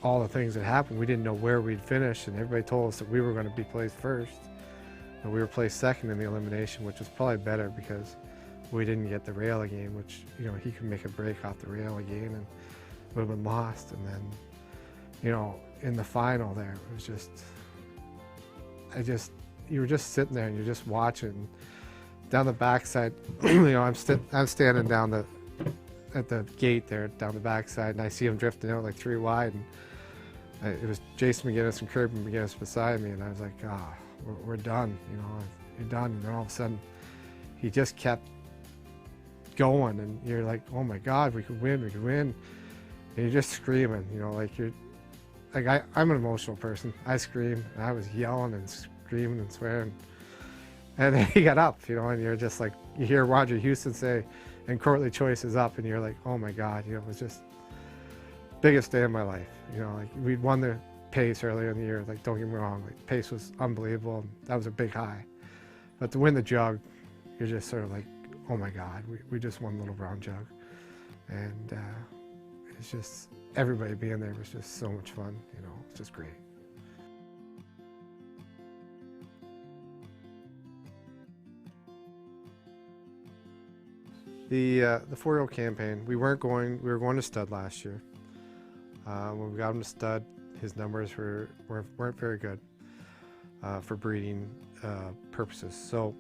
Speaker 7: all the things that happened. We didn't know where we'd finish, and everybody told us that we were going to be placed 1st, and we were placed 2nd in the elimination, which was probably better because we didn't get the rail again, which, you know, he could make a break off the rail again and would have been lost. And then, you know, in the final there, it was just, you were just sitting there and you're just watching down the backside. You know, I'm standing down at the gate there, down the backside, and I see him drifting out like 3 wide, and it was Jason McGinnis and Kirby McGinnis beside me, and I was like, we're done, you know, you're done. And then all of a sudden, he just kept going, and you're like, oh my God, we could win, and you're just screaming, you know, like you're, like I'm an emotional person. I scream, and I was yelling and screaming and swearing, and then he got up, you know, and you're just like, you hear Roger Houston say, and Courtly Choice is up, and you're like, oh my God, you know, it was just biggest day of my life, you know. Like, we'd won the Pace earlier in the year, like, don't get me wrong, like, Pace was unbelievable, and that was a big high, but to win the jug, you're just sort of like, oh my God, we just won Little Brown Jug. And it's just, everybody being there was just so much fun, you know, it's just great. The 4-year-old campaign, we were going to stud last year. When we got him to stud, his numbers weren't very good for breeding purposes. So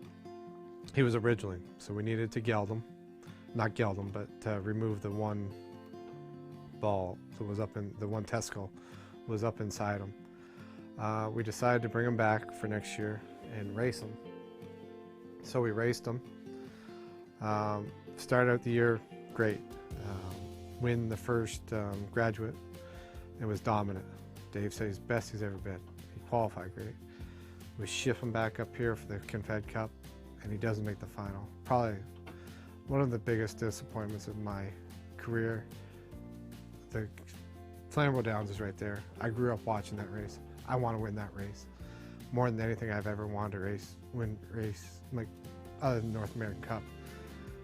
Speaker 7: he was originally, so we needed to geld him, not geld him, but remove the one ball that was up in the one testicle was up inside him. We decided to bring him back for next year and race him. So we raced him. Started out the year great. Win the first graduate. It was dominant. Dave said he's best he's ever been. He qualified great. We ship him back up here for the Confed Cup, and he doesn't make the final. Probably one of the biggest disappointments of my career. The Flambeau Downs is right there. I grew up watching that race. I want to win that race more than anything I've ever wanted to win like other than North American Cup.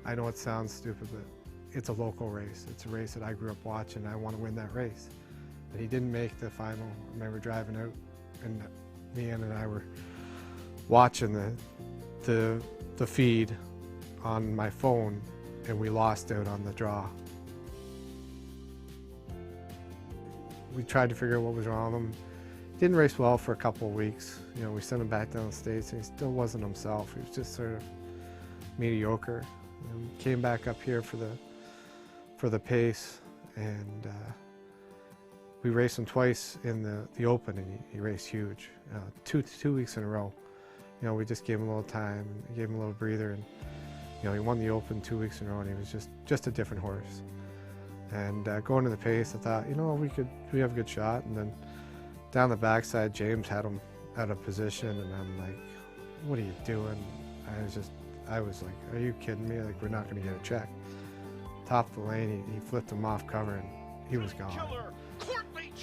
Speaker 7: I know it sounds stupid, but it's a local race. It's a race that I grew up watching. I want to win that race. But he didn't make the final. I remember driving out, and Leanne and I were watching the feed on my phone, and we lost out on the draw. We tried to figure out what was wrong with him. didn't race well for a couple of weeks. You know, we sent him back down the States, and he still wasn't himself. He was just sort of mediocre. And came back up here for the pace, and we raced him twice in the Open, and he raced huge. Two weeks in a row. You know, we just gave him a little time, and gave him a little breather, and you know, he won the Open 2 weeks in a row, and he was just a different horse. And going to the pace, I thought, you know, we have a good shot. And then down the backside, James had him out of position, and I'm like, what are you doing? I was like, are you kidding me? Like, we're not going to get a check. Top of the lane, he flipped him off cover, and he was gone.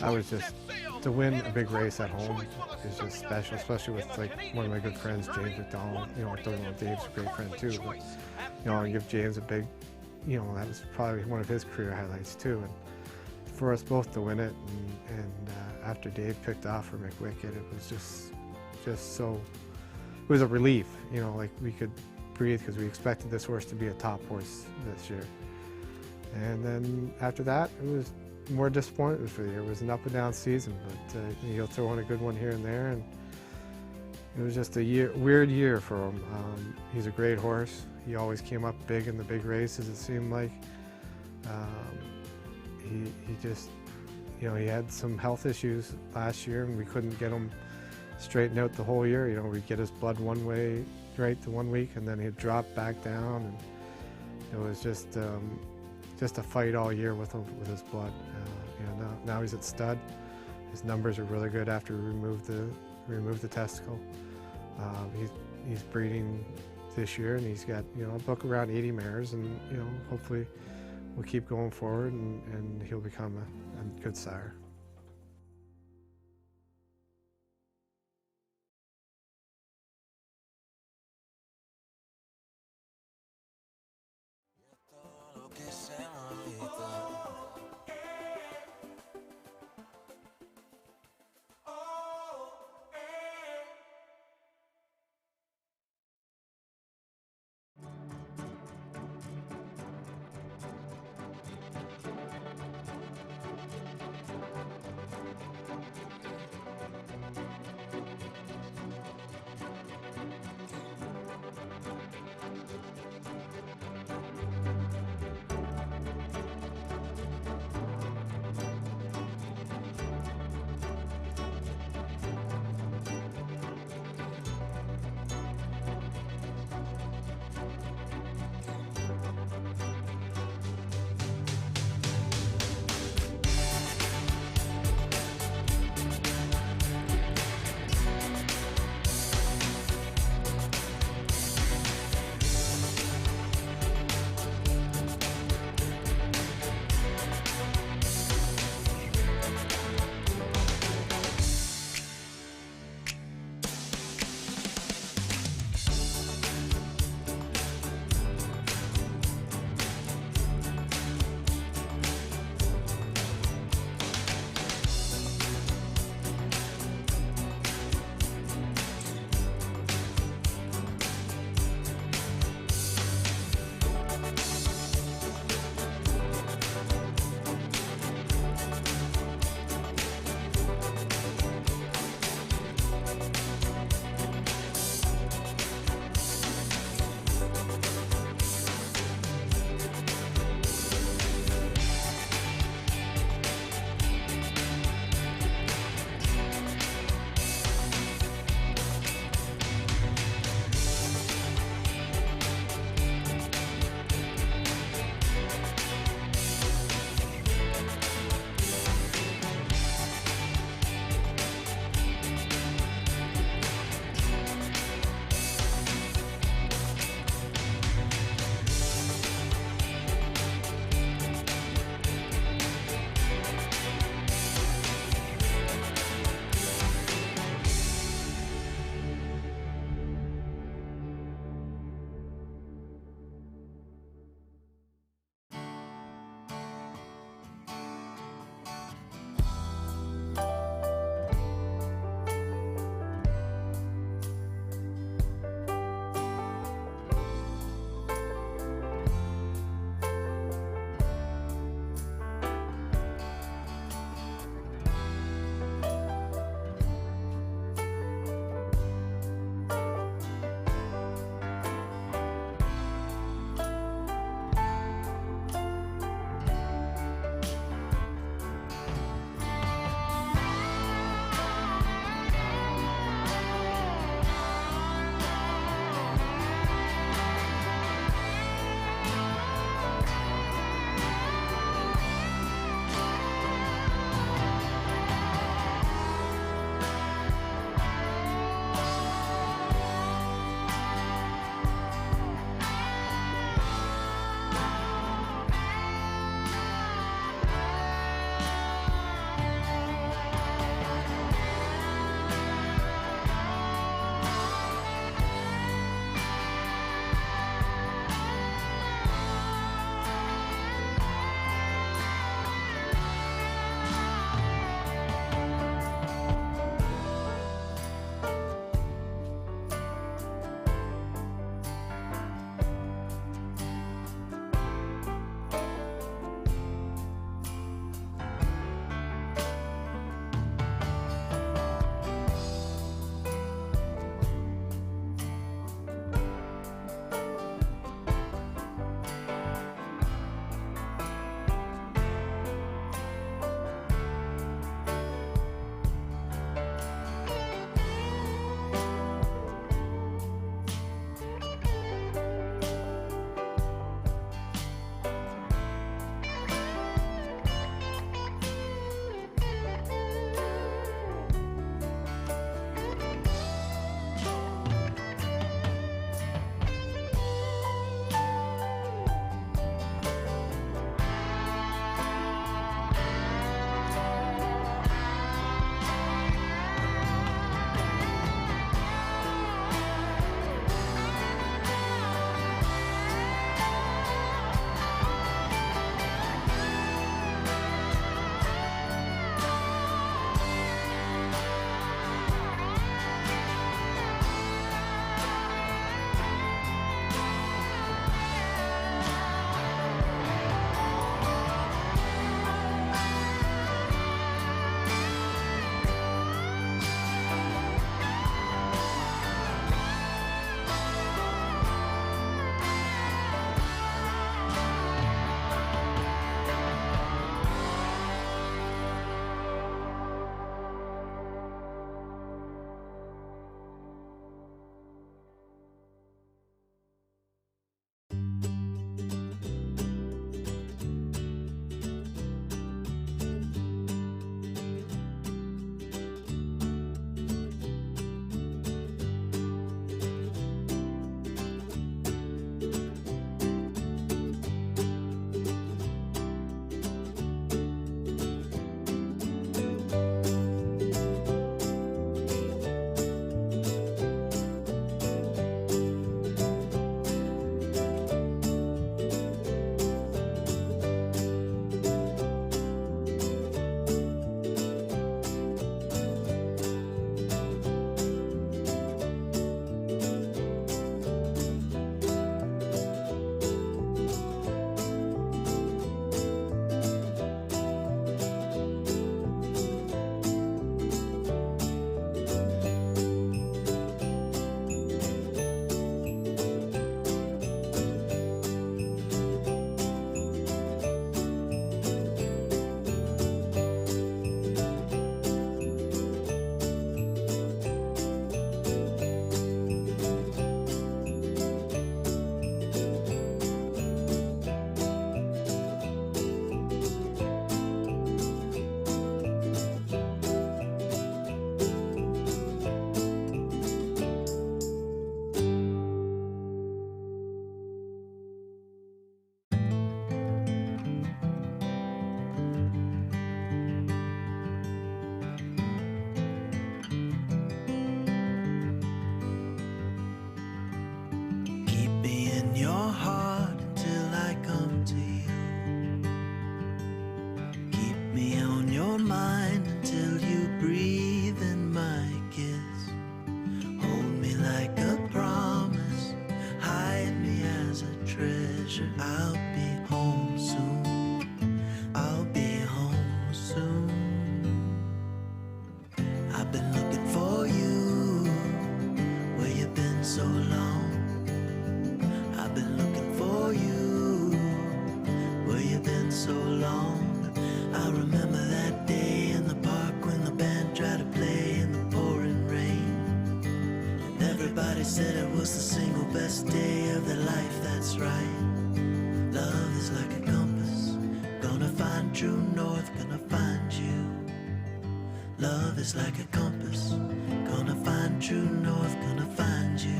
Speaker 7: I was just, to win a big race at home is just special, especially with like one of my good friends, James McDonald. You know, I don't know, Dave's a great friend too, but you know, I give James a big, you know, that was probably one of his career highlights too. And for us both to win it, and after Dave picked off for McWicked, it was just so, it was a relief, you know, like we could breathe because we expected this horse to be a top horse this year. And then after that, it was more disappointment for the year. It was an up and down season, but he'll throw in a good one here and there, and it was just a weird year for him. He's a great horse. He always came up big in the big races, it seemed like. He just, you know, he had some health issues last year, and we couldn't get him straightened out the whole year. You know, we'd get his blood one way right the 1 week, and then he'd drop back down, and it was just a fight all year with him, with his blood. You know, now he's at stud. His numbers are really good after we removed the testicle. He's breeding this year, and he's got, you know, a book around 80 mares, and you know, hopefully we'll keep going forward, and he'll become a good sire.
Speaker 1: Everybody said it was the single best day of their life, that's right. Love is like a compass, gonna find true north, gonna find you. Love is like a compass, gonna find true north, gonna find you.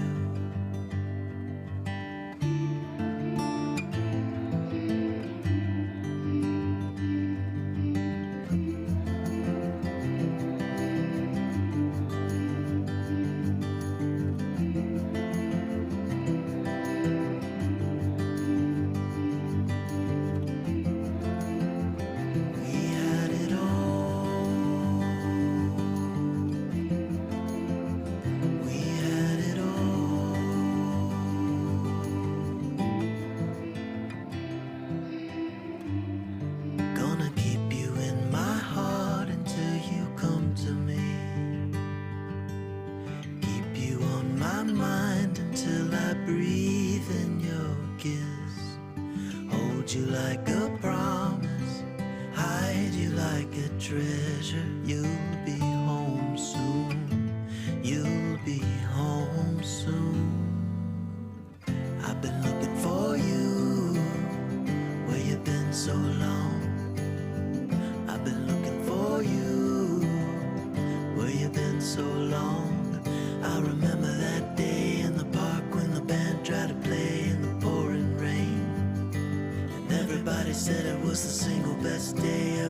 Speaker 1: You like a promise, hide you like a treasure. You'll be home soon, you'll be home soon. I've been looking for you, where you been so long. I've been looking for you, where you been so long. I remember that day in the park when the band tried to play in the pouring rain. Everybody said it was the single best day of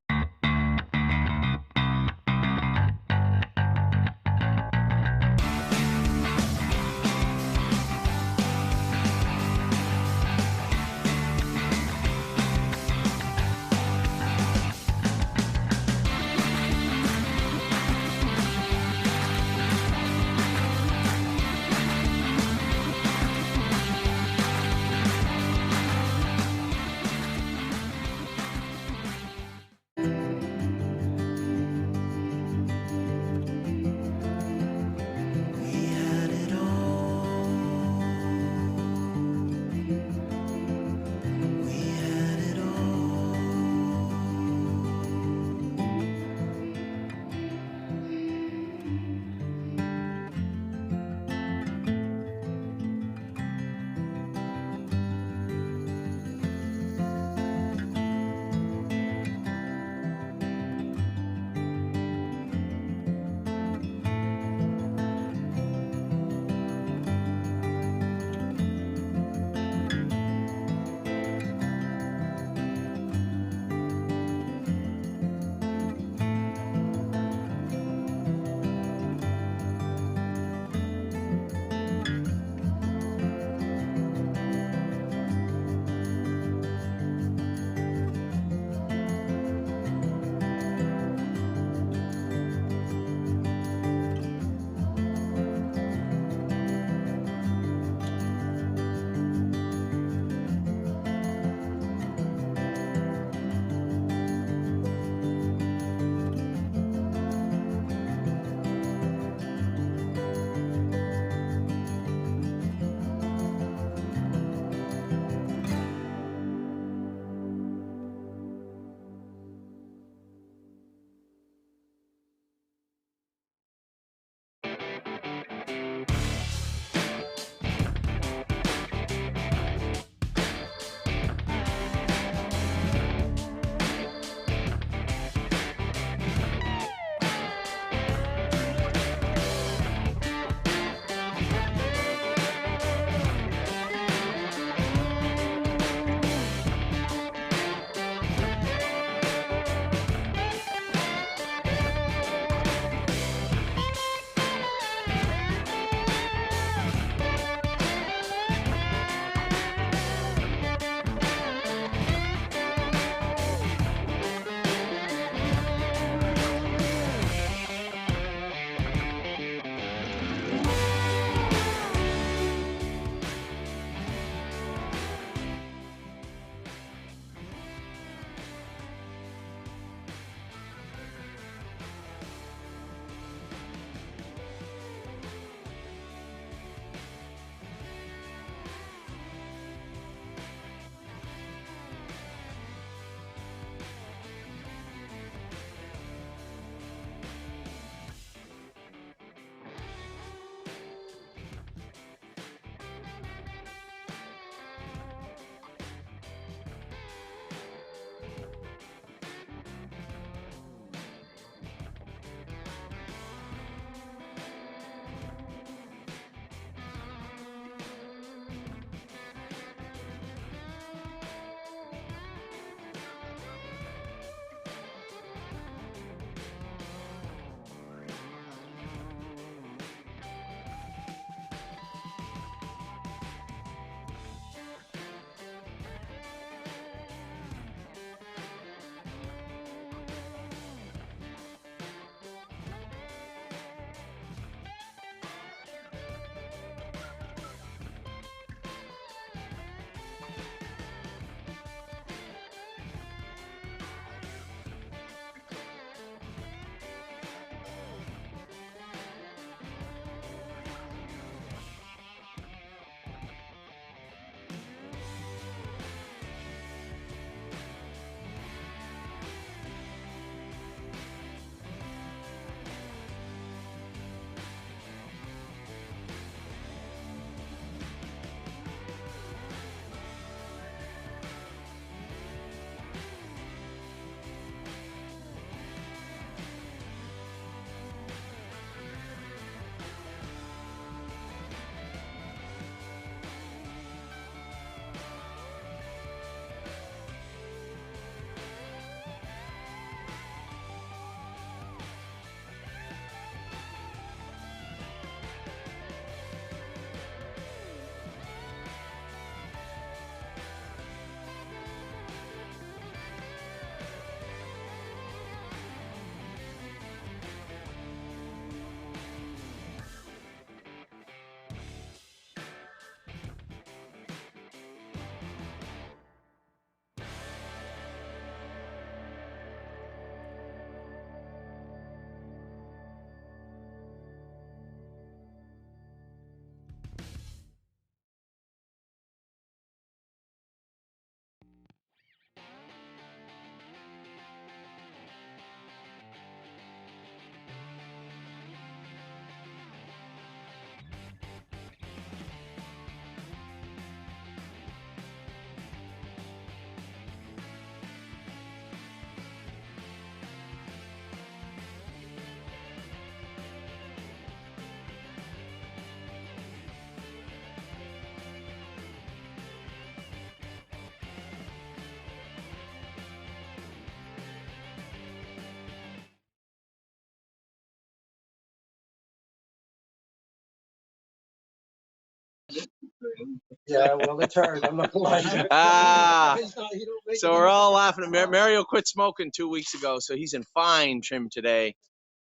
Speaker 8: Yeah, well, it's hard. I'm not gonna lie to you.
Speaker 2: Ah,
Speaker 8: It's not- you don't make
Speaker 2: so
Speaker 8: it
Speaker 2: we're
Speaker 8: easy.
Speaker 2: all laughing at Mario quit smoking 2 weeks ago, so he's in fine trim today.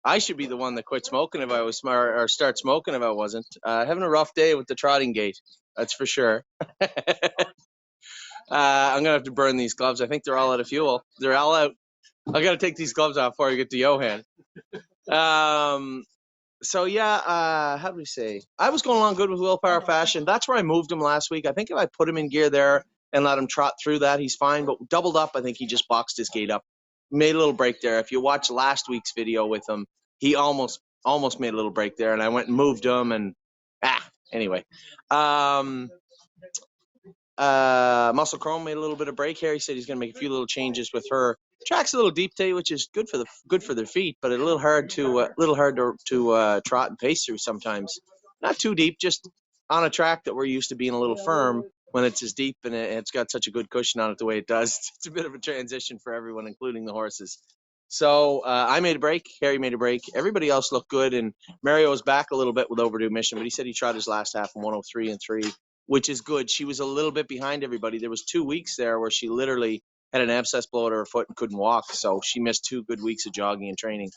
Speaker 2: I should be the one that quit smoking if I was smart, or start smoking if I wasn't. Having a rough day with the trotting gait, that's for sure. I'm gonna have to burn these gloves. I think they're all out of fuel. They're all out. I gotta take these gloves off before I get to Johan. So yeah, how do we say? I was going along good with Willpower Fashion. That's where I moved him last week. I think if I put him in gear there and let him trot through that, he's fine. But doubled up, I think he just boxed his gait up. Made a little break there. If you watch last week's video with him, he almost made a little break there, and I went and moved him. And anyway, Muscle Chrome made a little bit of break here. He said he's going to make a few little changes with her. Track's a little deep today, which is good for their feet, but a little hard to trot and pace through sometimes. Not too deep, just on a track that we're used to being a little firm when it's as deep and it's got such a good cushion on it the way it does. It's a bit of a transition for everyone, including the horses. So I made a break. Harry made a break. Everybody else looked good, and Mario was back a little bit with Overdue Mission, but he said he tried his last half in 103 and 3, which is good. She was a little bit behind everybody. There was 2 weeks there where she literally had an abscess blow at her foot and couldn't walk, so she missed 2 good weeks of jogging and training,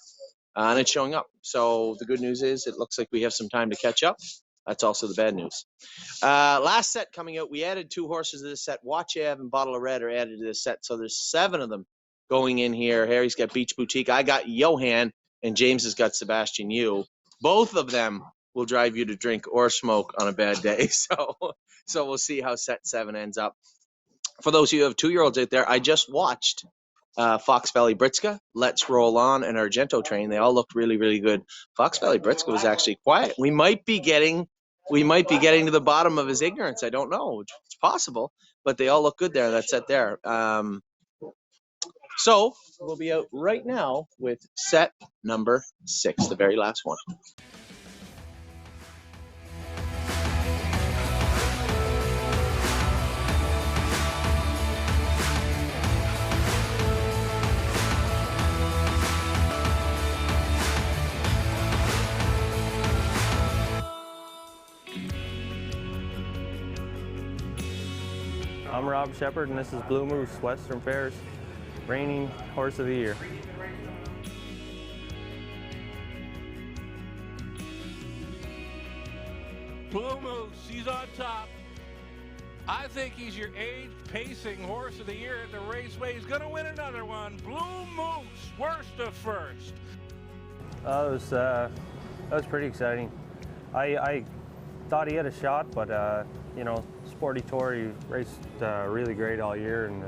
Speaker 2: and it's showing up. So the good news is it looks like we have some time to catch up. That's also the bad news. Last set coming out, we added 2 horses to this set. Watch Ave and Bottle of Red are added to this set, so there's 7 of them going in here. Harry's got Beach Boutique. I got Johan, and James has got Sebastian Yu. Both of them will drive you to drink or smoke on a bad day. So we'll see how set 7 ends up. For those of you who have 2-year-olds out there, I just watched Fox Valley Britska, Let's Roll On, and Argento Train. They all looked really, really good. Fox Valley Britska was actually quiet. We might be getting to the bottom of his ignorance. I don't know. It's possible, but they all look good there. That's set there. So we'll be out right now with set number 6, the very last one.
Speaker 9: I'm Rob Shepard, and this is Blue Moose, Western Fair's reigning horse of the year.
Speaker 10: Blue Moose, he's on top. I think he's your age-pacing horse of the year at the Raceway. He's going to win another one. Blue Moose, worst of first.
Speaker 9: That was pretty exciting. I thought he had a shot, but you know, Sporty Tour, he raced really great all year, and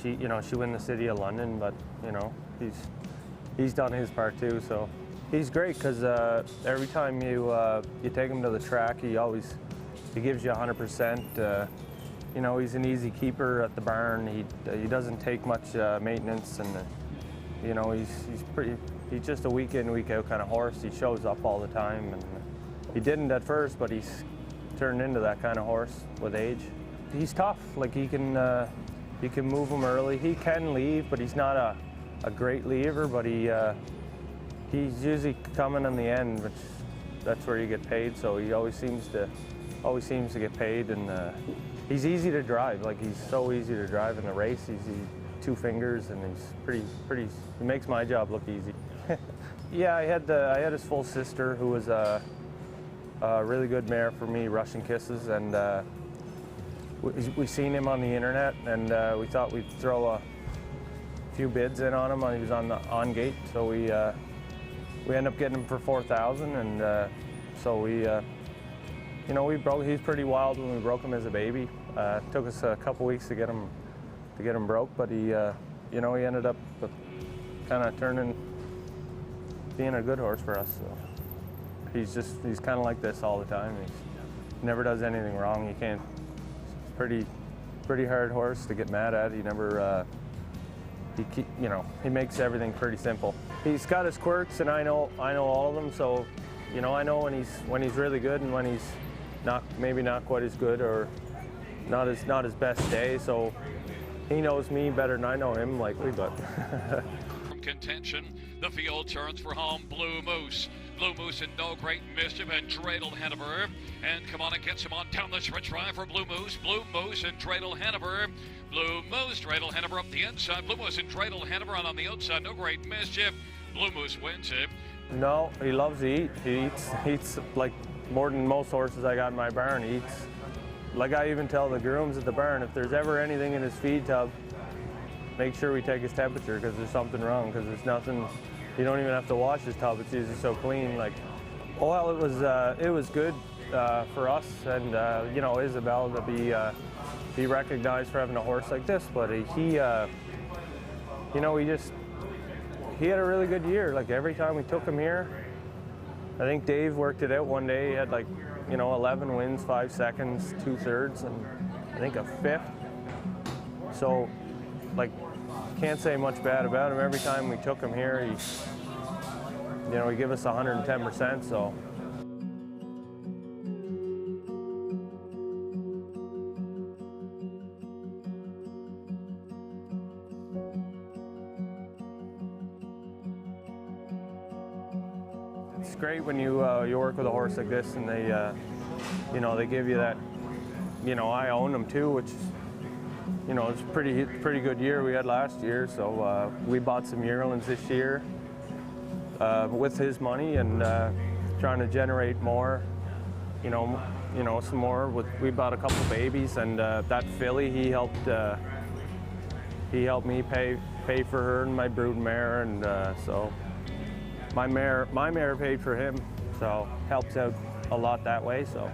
Speaker 9: she won the City of London, but you know, he's done his part too. So he's great because every time you take him to the track, he gives you 100%. You know, he's an easy keeper at the barn. He doesn't take much maintenance, and you know, he's just a week in, week out kind of horse. He shows up all the time, and he didn't at first, but he's turned into that kind of horse with age. He's tough. Like you can move him early. He can leave, but he's not a great leaver. But he's usually coming in the end, which that's where you get paid. So he always seems to get paid, and he's easy to drive. Like he's so easy to drive in the race. He's 2 fingers, and he's pretty. He makes my job look easy. Yeah, I had his full sister, who was a really good mare for me, Russian Kisses, and we seen him on the internet, and we thought we'd throw a few bids in on him. He was on gate, so we ended up getting him for $4,000, and so we he's pretty wild when we broke him as a baby. It took us a couple weeks to get him broke, but he ended up kind of being a good horse for us. So he's kind of like this all the time. He never does anything wrong. You can't. It's pretty hard horse to get mad at. He never. He makes everything pretty simple. He's got his quirks, and I know all of them. So, you know, I know when he's really good and when he's maybe not quite as good or not his best day. So he knows me better than I know him, likely, but.
Speaker 4: From contention, the field turns for home. Blue Moose
Speaker 11: Blue Moose in no great mischief, and Dreidel Hanover. And come on and gets him on down the stretch drive for Blue Moose. Blue Moose and Dreidel Hanover. Blue Moose, Dreidel Hanover up the inside. Blue Moose and Dreidel Hanover on the outside. No great mischief. Blue Moose wins it.
Speaker 9: No, he loves to eat. He eats like more than most horses I got in my barn. He eats. Like I even tell the grooms at the barn, if there's ever anything in his feed tub, make sure we take his temperature because there's something wrong. Because there's nothing. You don't even have to wash his tub. It's usually so clean. Like, well, it was good for us and you know, Isabel to be recognized for having a horse like this. But he you know, he had a really good year. Like every time we took him here, I think Dave worked it out one day. He had like, you know, 11 wins, 5 seconds, 2/3, and I think a 5th. So, like, can't say much bad about him. Every time we took him here, you know, he gave us 110%. So. It's great when you work with a horse like this, and they, you know, they give you that. You know, I own them too, which, you know, it's a pretty good year we had last year. So we bought some yearlings this year with his money, and trying to generate more. You know, some more. We bought a couple babies, and that filly he helped me pay for her and my brood mare, and so. My mare paid for him, so helps out a lot that way. So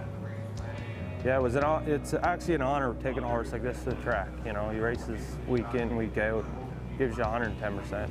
Speaker 9: yeah, it's actually an honor taking a horse like this to the track. You know, he races week in, week out, gives you 110%.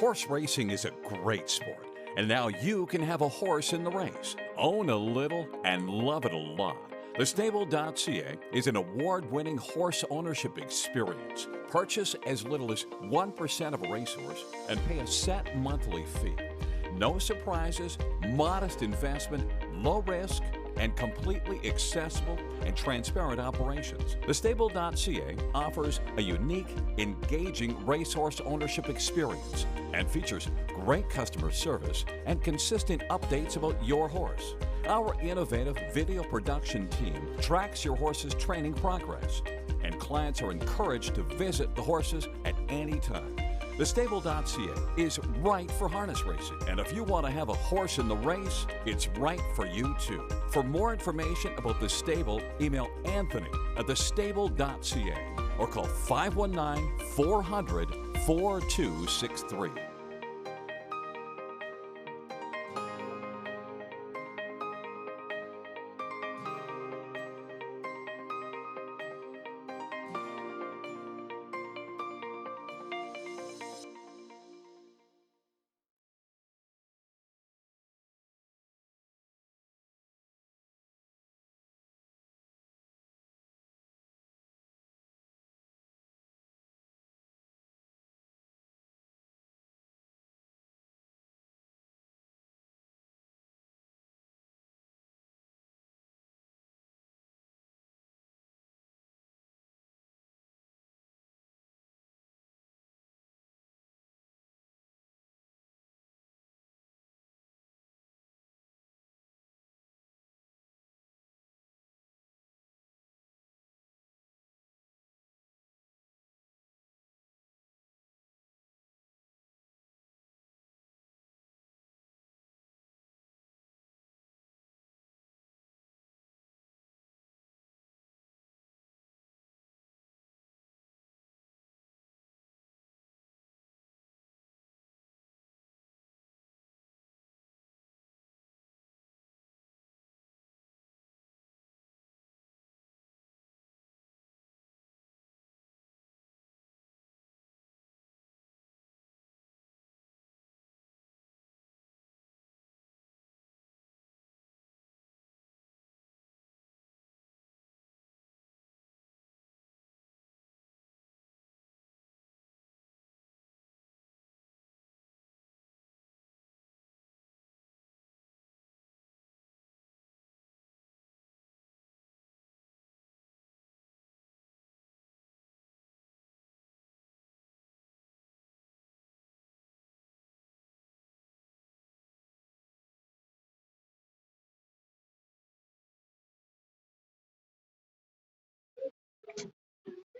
Speaker 4: Horse racing is a great sport, and now you can have a horse in the race, own a little, and love it a lot. TheStable.ca is an award-winning horse ownership experience. Purchase as little as 1% of a racehorse and pay a set monthly fee. No surprises, modest investment, low risk, and completely accessible and transparent operations. TheStable.ca offers a unique, engaging racehorse ownership experience and features great customer service and consistent updates about your horse. Our innovative video production team tracks your horse's training progress, and clients are encouraged to visit the horses at any time. TheStable.ca is right for harness racing, and if you want to have a horse in the race, it's right for you too. For more information about The Stable, email Anthony at thestable.ca or call 519-400-4263.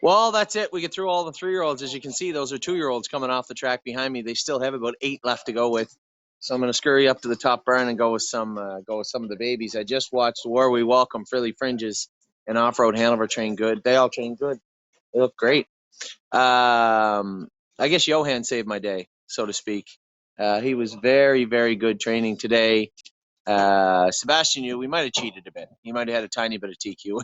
Speaker 2: Well, that's it. We get through all the 3-year-olds. As you can see, those are 2-year-olds coming off the track behind me. They still have about 8 left to go with. So I'm going to scurry up to the top barn and go with some of the babies. I just watched War We Welcome, Frilly Fringes, and Off-Road Hanover train good. They all train good. They look great. I guess Johan saved my day, so to speak. He was very, very good training today. Sebastian, we might have cheated a bit. He might have had a tiny bit of TQ,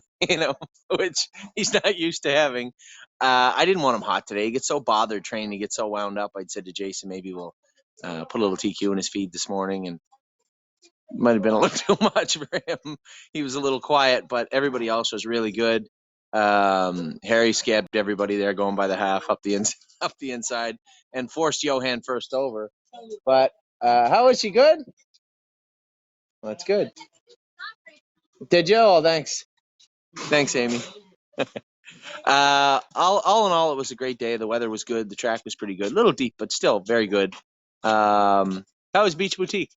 Speaker 2: which he's not used to having. I didn't want him hot today. He gets so bothered training. He gets so wound up. I'd said to Jason, maybe we'll put a little TQ in his feed this morning, and it might have been a little too much for him. He was a little quiet, but everybody else was really good. Harry scabbed everybody there going by the half up the inside and forced Johan first over. But how is she? Good? That's good. Did you? Oh, thanks. Thanks, Amy. All in all, it was a great day. The weather was good. The track was pretty good. A little deep, but still very good. How was Beach Boutique?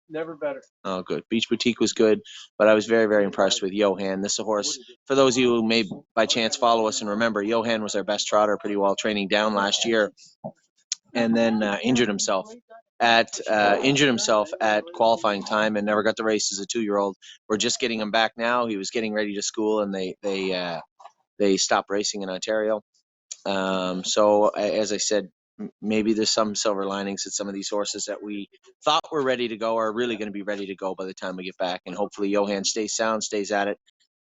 Speaker 5: Never better.
Speaker 2: Oh, good. Beach Boutique was good, but I was very, very impressed with Johan. This is a horse, for those of you who may by chance follow us and remember, Johan was our best trotter pretty well training down last year, and then injured himself at qualifying time and never got the race as a 2-year-old. We're just getting him back now. He was getting ready to school, and they stopped racing in Ontario. So as I said, maybe there's some silver linings that some of these horses that we thought were ready to go are really going to be ready to go by the time we get back. And hopefully Johan stays sound, stays at it.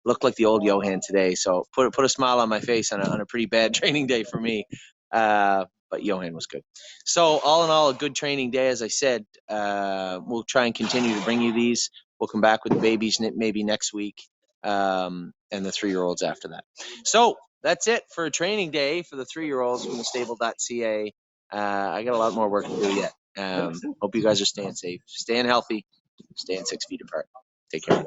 Speaker 2: Looked like the old Johan today. So put a smile on my face on a pretty bad training day for me. But but Johan was good. So all in all, a good training day. As I said, we'll try and continue to bring you these. We'll come back with the babies maybe next week, and the 3-year-olds after that. So that's it for a training day for the 3-year-olds from the stable.ca. I got a lot more work to do yet. Hope you guys are staying safe, staying healthy, staying 6 feet apart. Take care.